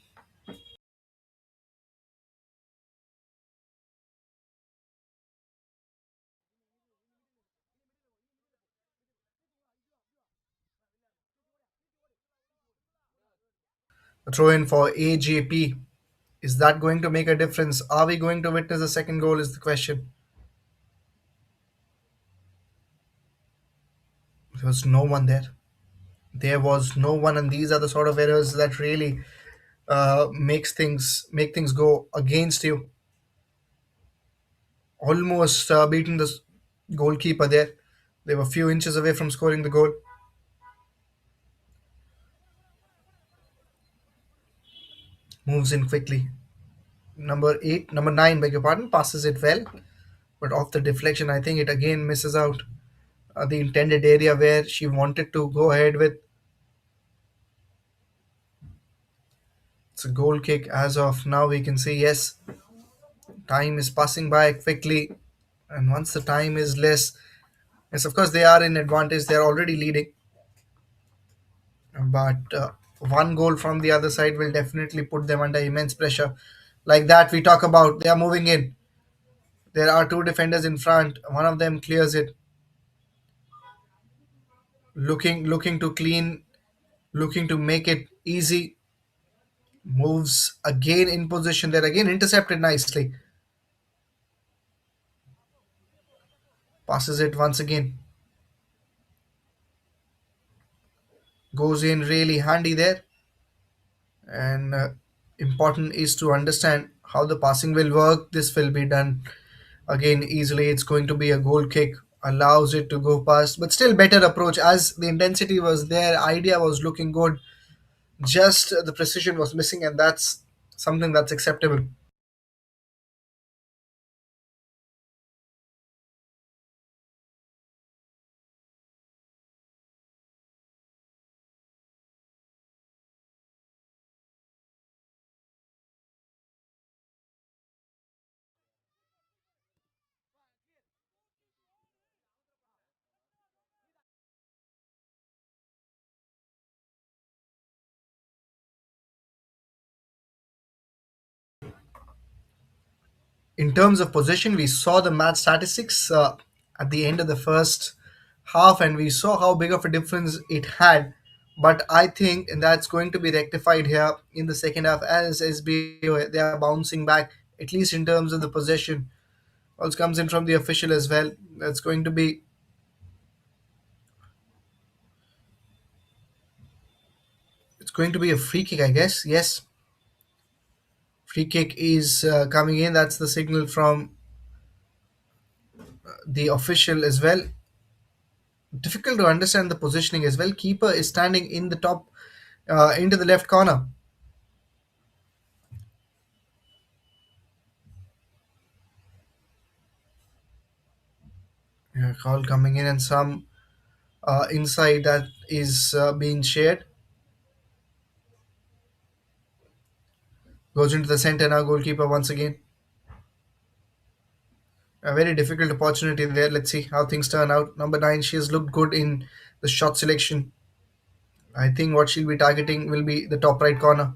A throw in for AJP. Is that going to make a difference? Are we going to witness a second goal? Is the question. There was no one there. There was no one, and these are the sort of errors that really make things go against you. Almost beating the goalkeeper there. They were a few inches away from scoring the goal. Moves in quickly. Number 8, number 9, beg your pardon, passes it well, but off the deflection, I think it again misses out the intended area where she wanted to go ahead with. It's a goal kick as of now. We can see, yes, time is passing by quickly, and once the time is less, yes, of course, they are in advantage. They are already leading, but one goal from the other side will definitely put them under immense pressure. Like that, we talk about they are moving in. There are two defenders in front. One of them clears it, looking to clean, looking to make it easy. Moves again in position there, again intercepted nicely. Passes it once again. Goes in really handy there. And important is to understand how the passing will work. This will be done Again, easily it's going to be a goal kick, allows it to go past, but still better approach as the intensity was there, idea was looking good, just the precision was missing, and that's something that's acceptable. In terms of possession, we saw the match statistics at the end of the first half, and we saw how big of a difference it had. But I think that's going to be rectified here in the second half as SBOA they are bouncing back, at least in terms of the possession. Also comes in from the official as well. That's going to be it's going to be a free kick, I guess. Yes, free kick is coming in. That's the signal from the official as well. Difficult to understand the positioning as well. Keeper is standing in the top, into the left corner. Yeah, call coming in, and some inside that is being shared. Goes into the center now. Goalkeeper once again. A very difficult opportunity there. Let's see how things turn out. Number nine, she has looked good in the shot selection. I think what she'll be targeting will be the top right corner.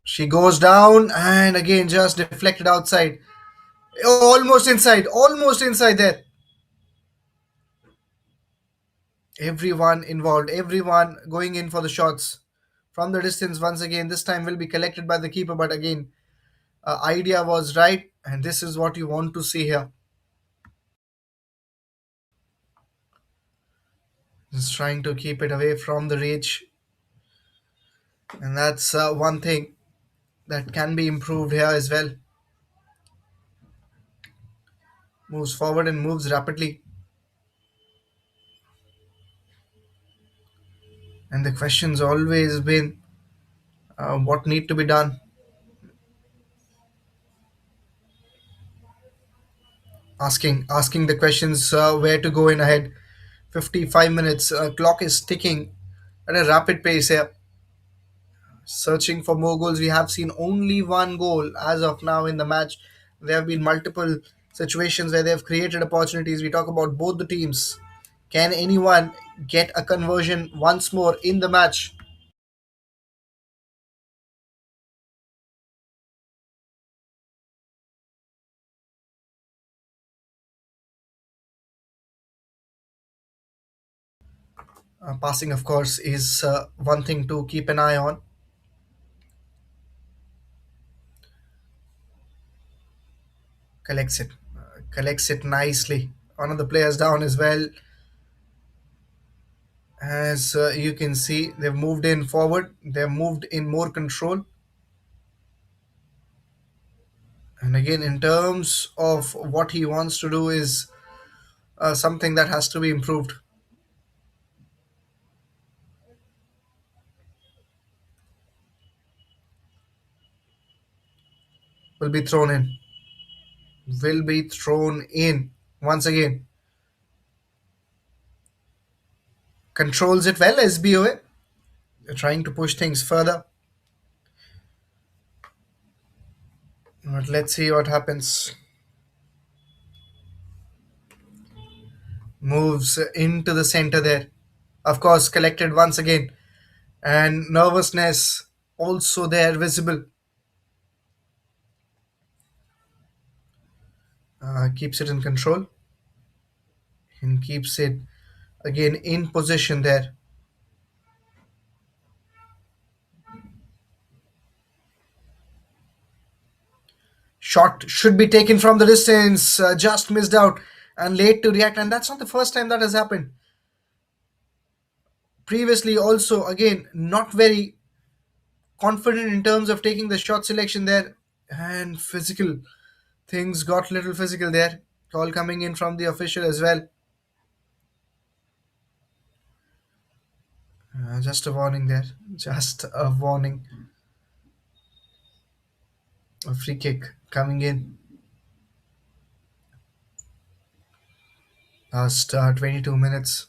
She goes down and again just deflected outside. Oh, almost inside there. Everyone involved, everyone going in for the shots from the distance once again. This time will be collected by the keeper, but again, idea was right, and this is what you want to see here. Just trying to keep it away from the reach, and that's one thing that can be improved here as well. Moves forward and moves rapidly, and the question's always been what need to be done. Asking the questions where to go in ahead. 55 minutes. Clock is ticking at a rapid pace here. Searching for more goals. We have seen only one goal as of now in the match. There have been multiple situations where they have created opportunities. We talk about both the teams. Can anyone get a conversion once more in the match? Passing, of course, is one thing to keep an eye on. Collects it nicely. One of the players down as well. As you can see, they've moved in forward. They've moved in more control. And again, in terms of what he wants to do, is something that has to be improved. Will be thrown in. Will be thrown in once again. Controls it well, SBOA. They're trying to push things further. But let's see what happens. Moves into the center there. Of course, collected once again. And nervousness also there visible. Keeps it in control and keeps it again in position there. Shot should be taken from the distance, just missed out and late to react. And that's not the first time that has happened. Previously, also, again, not very. confident in terms of taking the shot selection there, and physical things got little physical there. Call coming in from the official as well. Just a warning there. Just a warning. A free kick coming in. Last 22 minutes.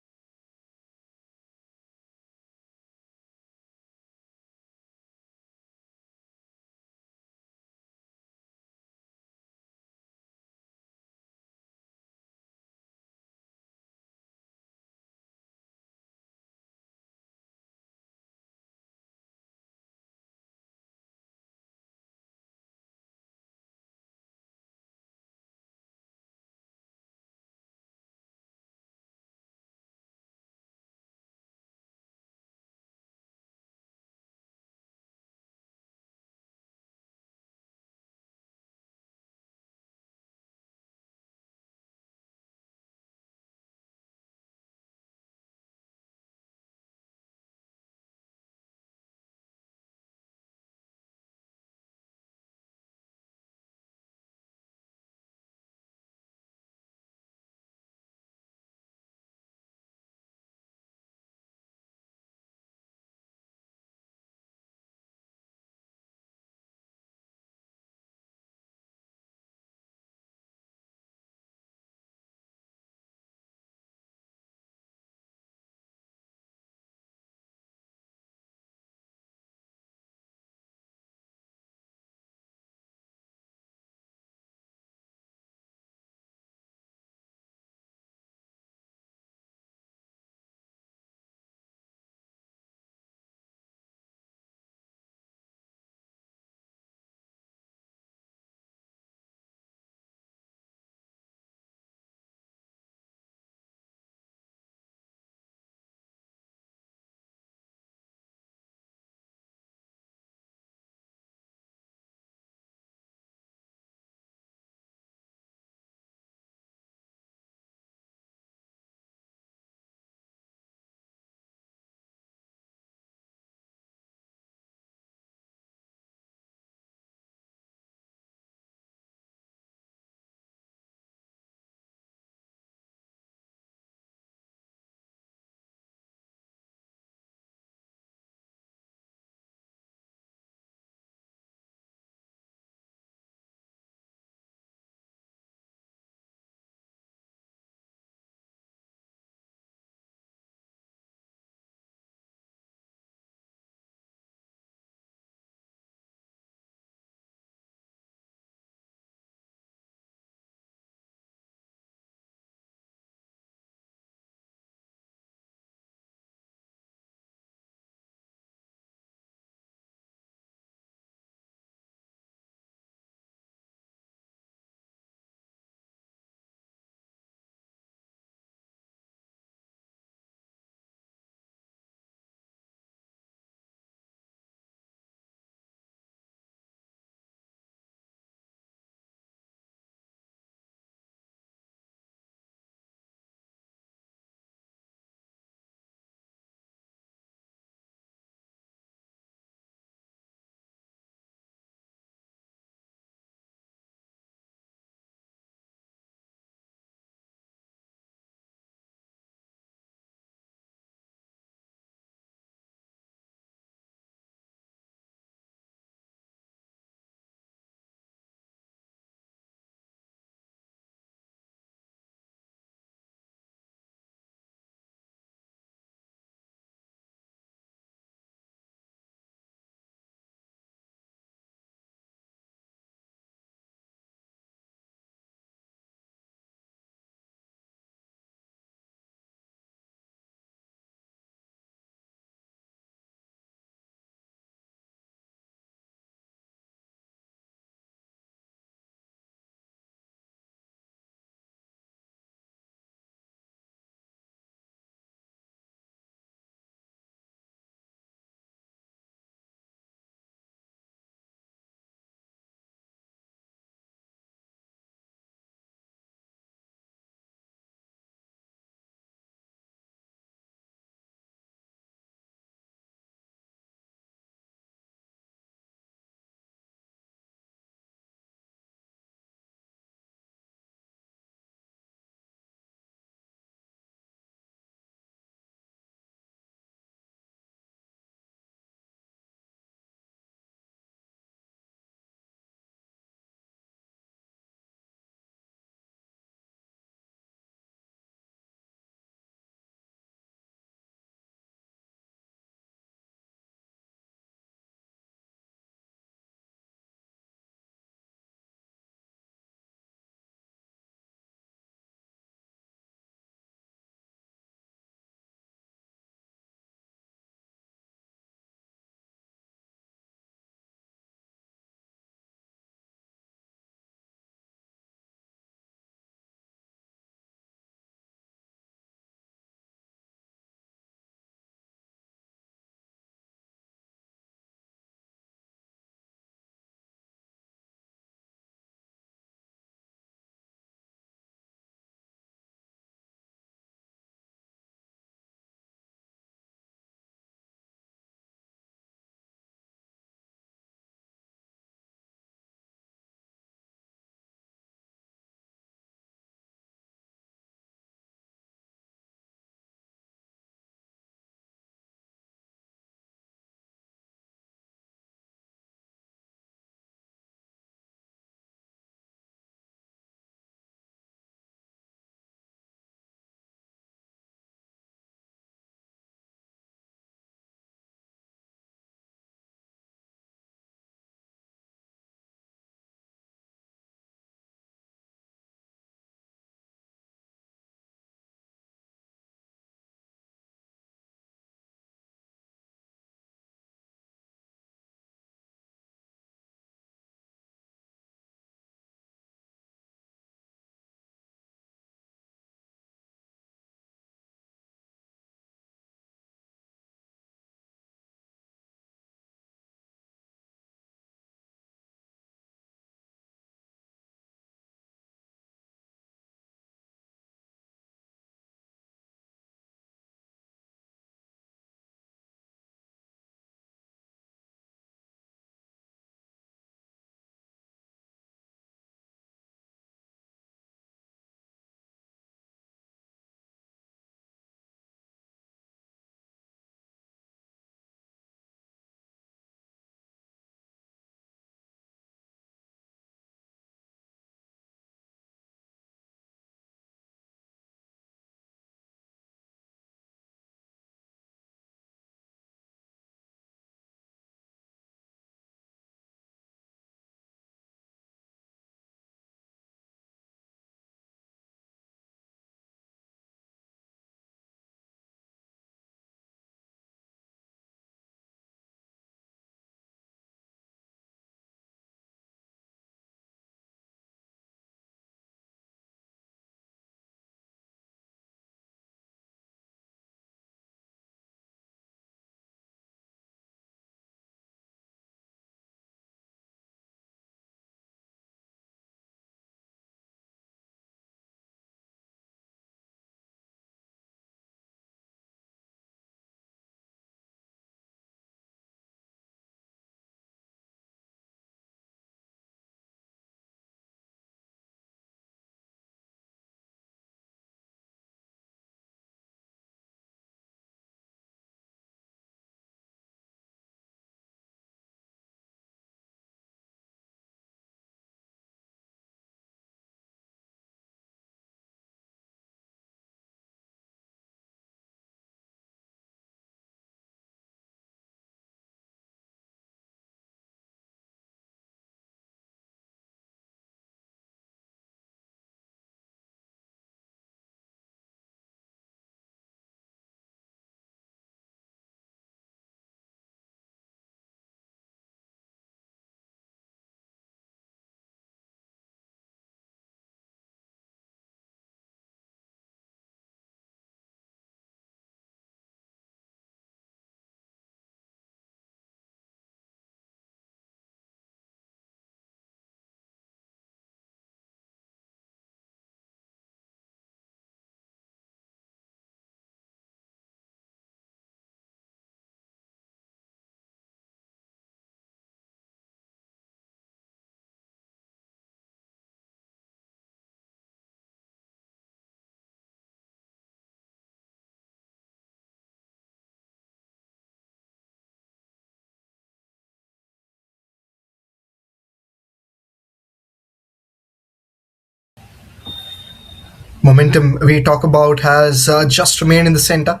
Momentum we talk about has just remained in the center.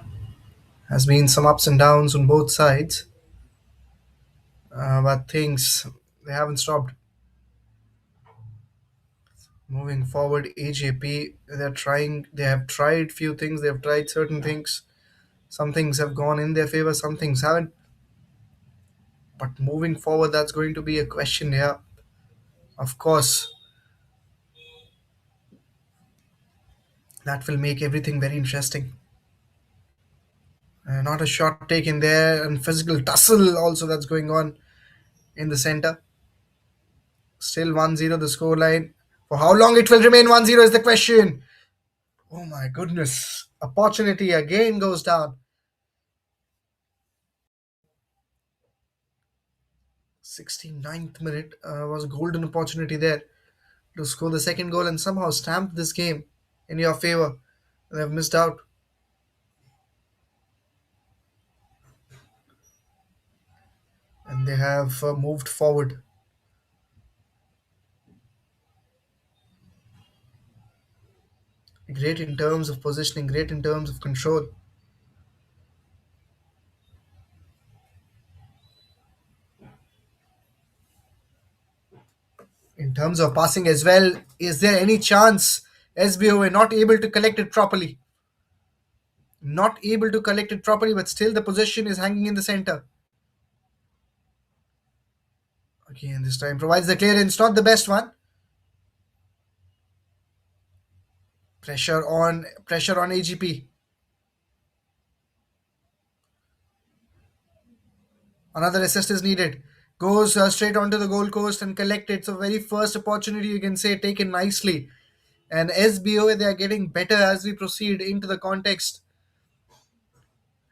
Has been some ups and downs on both sides, but things they haven't stopped. Moving forward, AJP they're trying. They have tried few things. They have tried certain things. Some things have gone in their favor. Some things haven't. But moving forward, that's going to be a question here. Of course, that will make everything very interesting. Not a shot taken there, and physical tussle also that's going on in the center. Still 1-0 the scoreline. For how long it will remain 1-0 is the question. Oh my goodness. Opportunity again goes down. 69th minute was a golden opportunity there to score the second goal and somehow stamp this game in your favor. They have missed out. And they have moved forward. Great in terms of positioning, great in terms of control. In terms of passing as well, is there any chance SBOA not able to collect it properly? Not able to collect it properly, but still the possession is hanging in the center. Again, this time provides the clearance, not the best one. Pressure on AGP. Another assist is needed. Goes straight onto the goal post and collected. So very first opportunity you can say taken nicely. And SBOA they are getting better as we proceed into the context.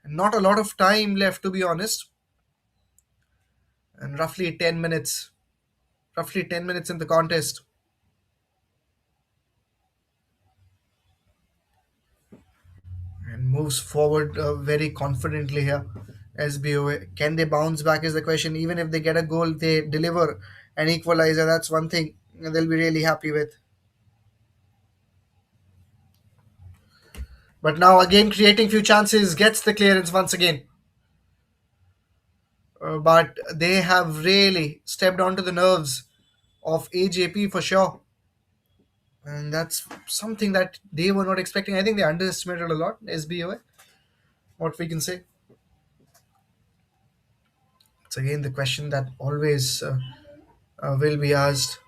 Not a lot of time left to be honest. And roughly 10 minutes. Roughly 10 minutes in the contest. And moves forward very confidently here. SBOA. Can they bounce back is the question. Even if they get a goal, they deliver an equalizer. That's one thing they'll be really happy with. But now again creating few chances, gets the clearance once again. But they have really stepped onto the nerves of AJP for sure. And that's something that they were not expecting. I think they underestimated a lot, SBOA, what we can say. It's again the question that always will be asked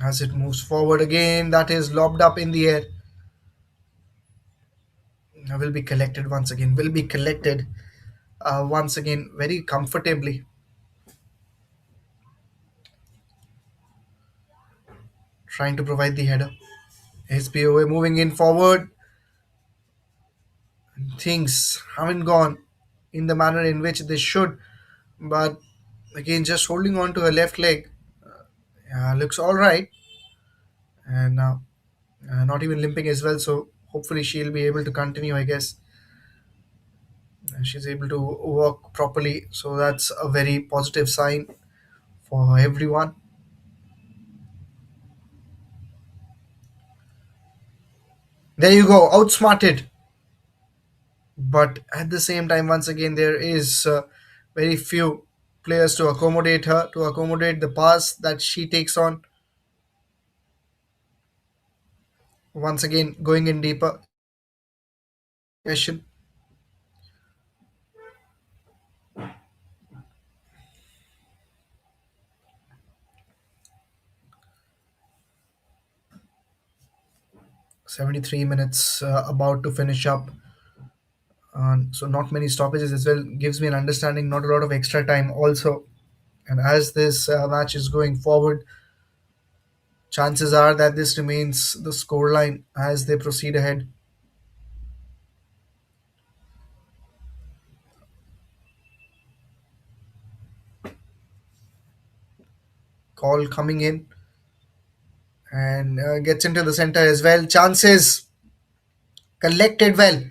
as it moves forward again. That is lobbed up in the air. Will be collected once again. Will be collected once again very comfortably. Trying to provide the header. SBOA moving in forward. Things haven't gone in the manner in which they should, but again, just holding on to her left leg looks all right, and not even limping as well. So hopefully she'll be able to continue. I guess she's able to walk properly, so that's a very positive sign for everyone. There you go, outsmarted. But at the same time, once again, there is very few players to accommodate her, to accommodate the pass that she takes on. Once again, going in deeper. Question. 73 minutes about to finish up. So not many stoppages as well gives me an understanding. Not a lot of extra time also. And as this match is going forward, chances are that this remains the scoreline as they proceed ahead. Call coming in and gets into the center as well. Chances collected well.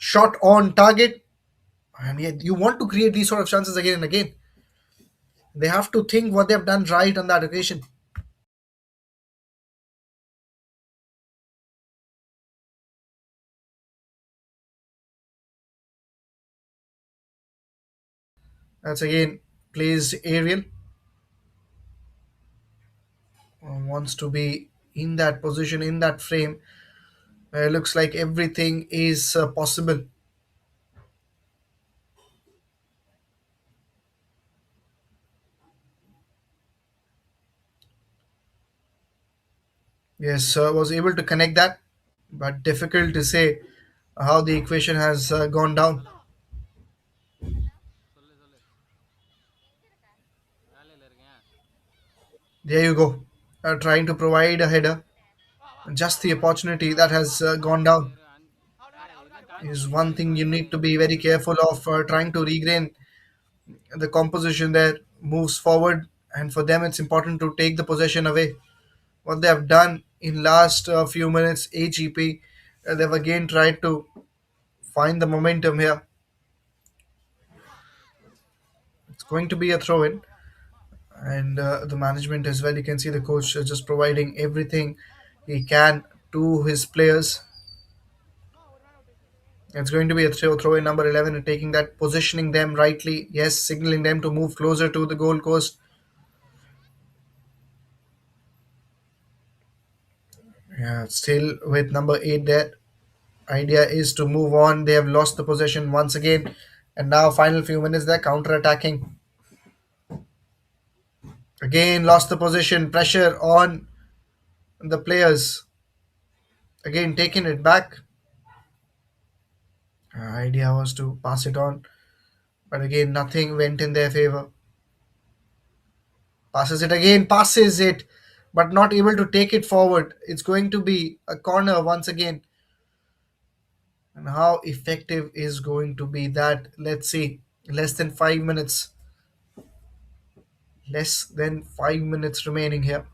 Shot on target. And yet you want to create these sort of chances again and again. They have to think what they have done right on that occasion. That's again placed aerial. Wants to be in that position, in that frame. Looks like everything is possible. Yes, was able to connect that, but difficult to say how the equation has gone down. There you go. Trying to provide a header. Just the opportunity that has gone down is one thing you need to be very careful of. Trying to regain the composition there moves forward, and for them it's important to take the possession away. What they have done in last few minutes, AGP, they've again tried to find the momentum here. It's going to be a throw in, and the management as well. You can see the coach just providing everything he can to his players. It's going to be a throw in number 11 and taking that, positioning them rightly. Yes, signaling them to move closer to the goal post. Yeah, still with number 8 there. Idea is to move on. They have lost the possession once again. And now, final few minutes, they're counter attacking. Again, lost the position. Pressure on the players. Again, taking it back. Idea was to pass it on. But again, nothing went in their favor. Passes it again, passes it, but not able to take it forward. It's going to be a corner once again. And how effective is going to be that? Let's see. Less than 5 minutes. Less than 5 minutes remaining here.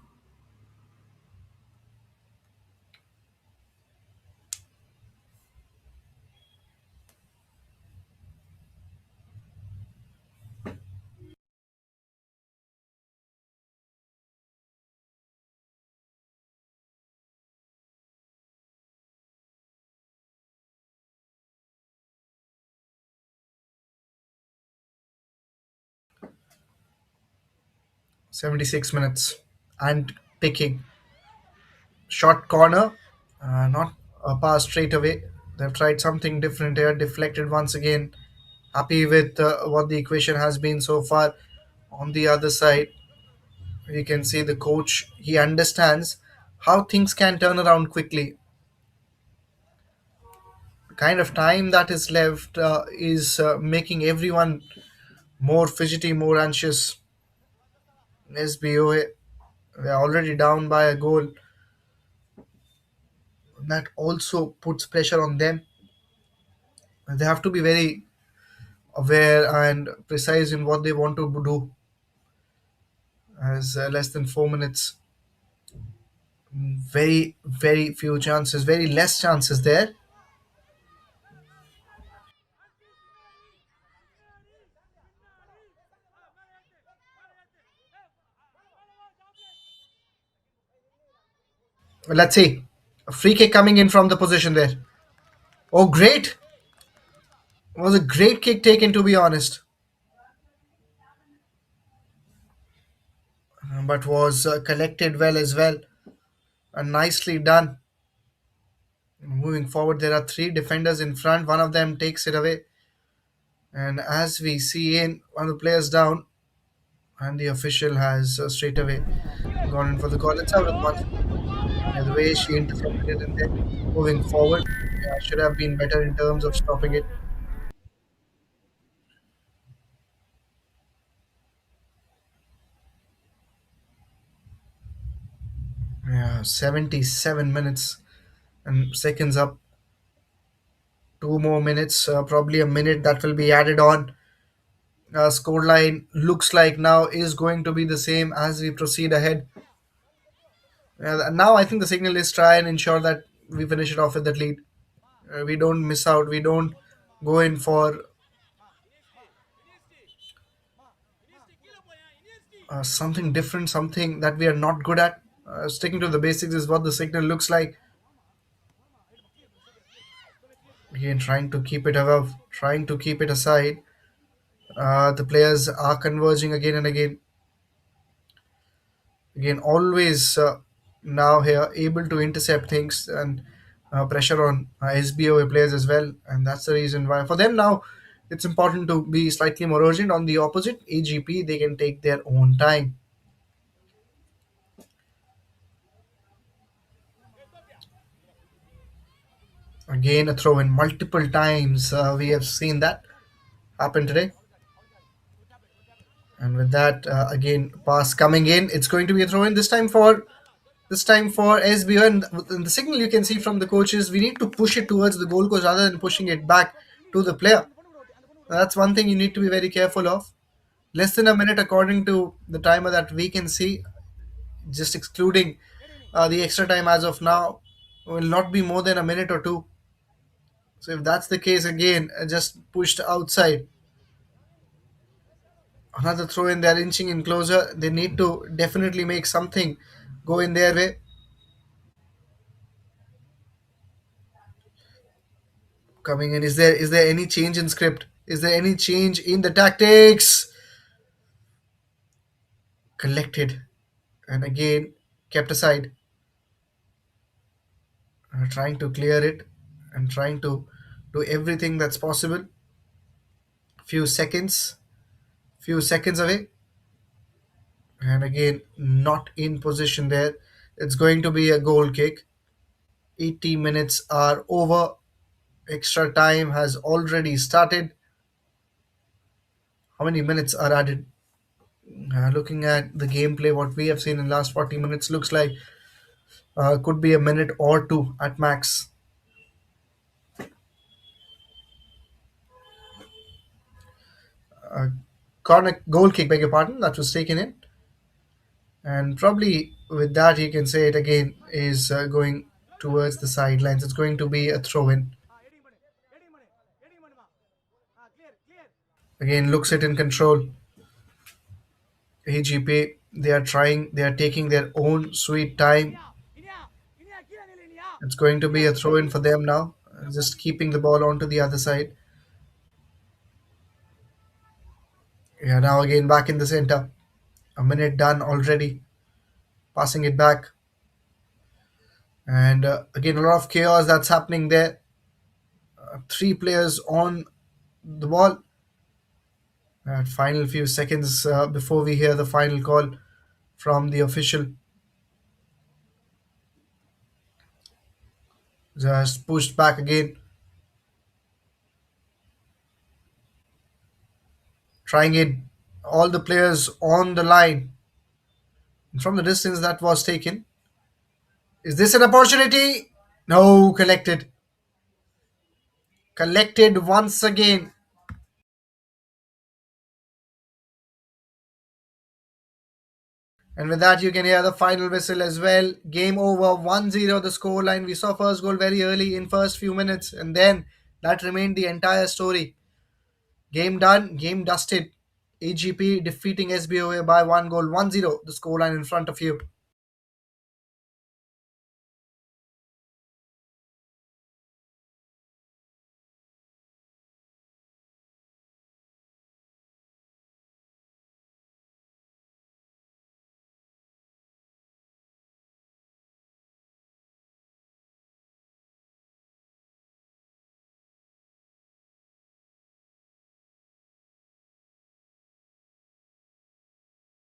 .76 minutes. And picking. Short corner. Not a pass straight away. They've tried something different here. Deflected once again. Happy with what the equation has been so far. On the other side, you can see the coach, he understands how things can turn around quickly. The kind of time that is left is making everyone more fidgety, more anxious. SBOA, they're already down by a goal. That also puts pressure on them. They have to be very aware and precise in what they want to do. As less than 4 minutes, very, very few chances, very less chances there. Let's see. A free kick coming in from the position there. Oh, great! It was a great kick taken, to be honest, but was collected well as well and nicely done. Moving forward, there are three defenders in front. One of them takes it away, and as we see in one of the players down, and the official has straight away gone in for the call. It's out of one. Yeah, the way she intercepted it and then moving forward, yeah, should have been better in terms of stopping it. Yeah, 77 minutes and seconds up. 2 more minutes, probably a minute that will be added on. Scoreline looks like now is going to be the same as we proceed ahead. Now I think the signal is try and ensure that we finish it off with that lead. We don't miss out. We don't go in for something different, something that we are not good at. Sticking to the basics is what the signal looks like. Again, trying to keep it above, trying to keep it aside. The players are converging again and again. Again, always now here able to intercept things and pressure on SBOA players as well. And that's the reason why for them now it's important to be slightly more urgent. On the opposite, AGP, they can take their own time. Again, a throw in multiple times. We have seen that happen today. And with that, again, pass coming in. It's going to be a throw in this time for SBO. And the signal you can see from the coaches, we need to push it towards the goal coach rather than pushing it back to the player. That's one thing you need to be very careful of. Less than a minute, according to the timer that we can see, just excluding the extra time as of now, will not be more than a minute or two. So if that's the case, again, just pushed outside. Another throw in, they're inching in closer. They need to definitely make something go in their way. Coming in, is there any change in script? Is there any change in the tactics? Collected and again kept aside, trying to clear it and trying to do everything that's possible. Few seconds away, and again not in position there. It's going to be a goal kick. 80 minutes are over. Extra time has already started. How many minutes are added? Looking at the gameplay, what we have seen in last 40 minutes looks like could be a minute or two at max. Corner goal kick, beg your pardon, that was taken in. And probably with that, you can say it again is going towards the sidelines. It's going to be a throw in. Again, looks it in control. AGP, they are taking their own sweet time. It's going to be a throw in for them now. Just keeping the ball onto the other side. Yeah, now again back in the center. A minute done already. Passing it back. And again, a lot of chaos that's happening there. Three players on the ball. At final few seconds before we hear the final call from the official. Just pushed back again. Trying it. All the players on the line. From the distance that was taken. Is this an opportunity? No, collected. Collected once again. And with that, you can hear the final whistle as well. Game over, 1-0 the scoreline. We saw first goal very early in first few minutes, and then that remained the entire story. Game done, game dusted. AGP defeating SBOA by 1 goal, 1-0 the scoreline in front of you.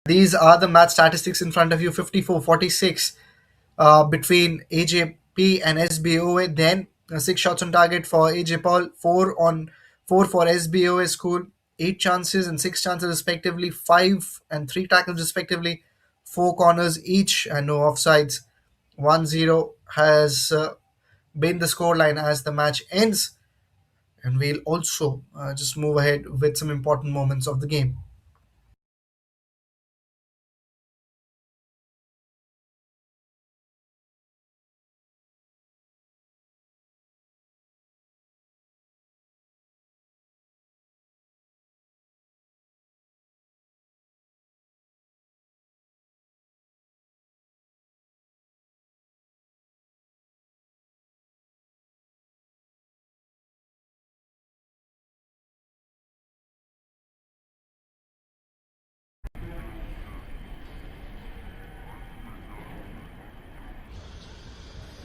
These are the match statistics in front of you: 54-46 between AJP and SBOA. Then six shots on target for AJ Paul, four for SBOA School, eight chances and six chances respectively, five and three tackles respectively, four corners each, and no offsides. 1-0 has been the scoreline as the match ends, and we'll also just move ahead with some important moments of the game.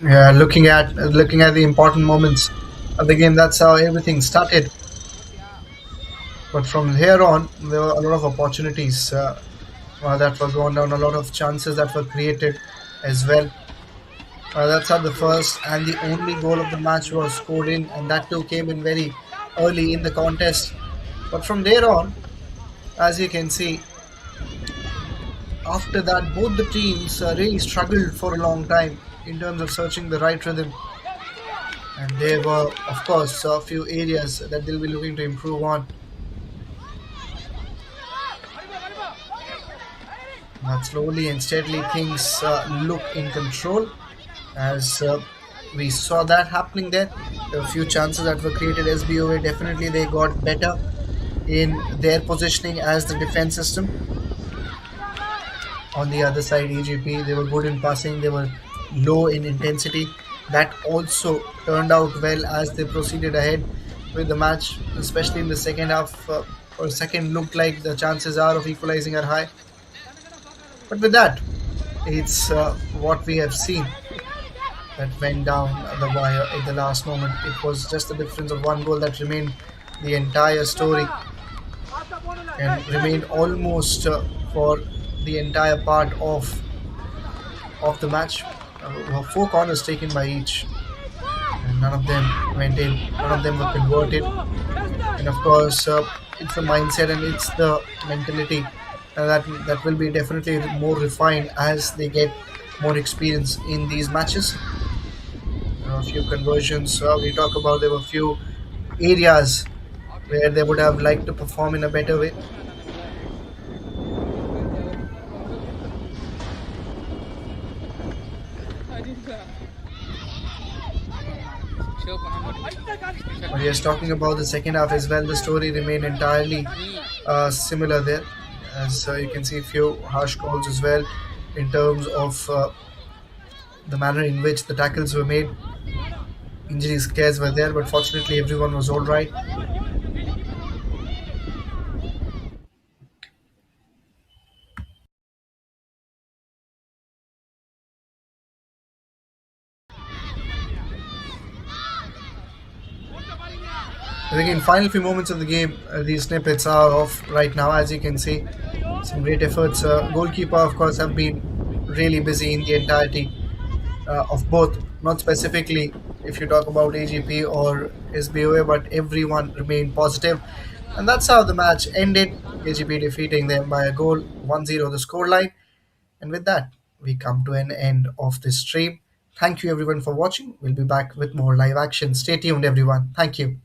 Yeah, looking at the important moments of the game. That's how everything started. But from here on, there were a lot of opportunities that were gone down, a lot of chances that were created as well. That's how the first and the only goal of the match was scored in, and that too came in very early in the contest. But from there on, as you can see, after that, both the teams really struggled for a long time in terms of searching the right rhythm. And there were, of course, a few areas that they'll be looking to improve on. But slowly and steadily, things look in control as we saw that happening there. There were a few chances that were created. SBOA definitely they got better in their positioning as the defense system. On the other side, EGP they were good in passing. They were low in intensity. That also turned out well as they proceeded ahead with the match, especially in the second half. Or second looked like the chances are of equalizing are high. But with that, it's what we have seen that went down the wire at the last moment. It was just the difference of one goal that remained the entire story and remained almost for the entire part of the match. Four corners taken by each, and none of them went in. None of them were converted. And of course, it's the mindset and it's the mentality that will be definitely more refined as they get more experience in these matches. A few conversions we talk about. There were a few areas where they would have liked to perform in a better way. But yes, talking about the second half as well, the story remained entirely similar there. As you can see, a few harsh calls as well in terms of the manner in which the tackles were made. Injury scares were there, but fortunately, everyone was all right. And again, final few moments of the game, these snippets are off right now, as you can see. Some great efforts. Goalkeeper, of course, have been really busy in the entirety of both, not specifically if you talk about AGP or SBOA, but everyone remained positive. And that's how the match ended. AGP defeating them by a goal, 1-0 the scoreline. And with that, we come to an end of this stream. Thank you everyone for watching. We'll be back with more live action. Stay tuned, everyone. Thank you.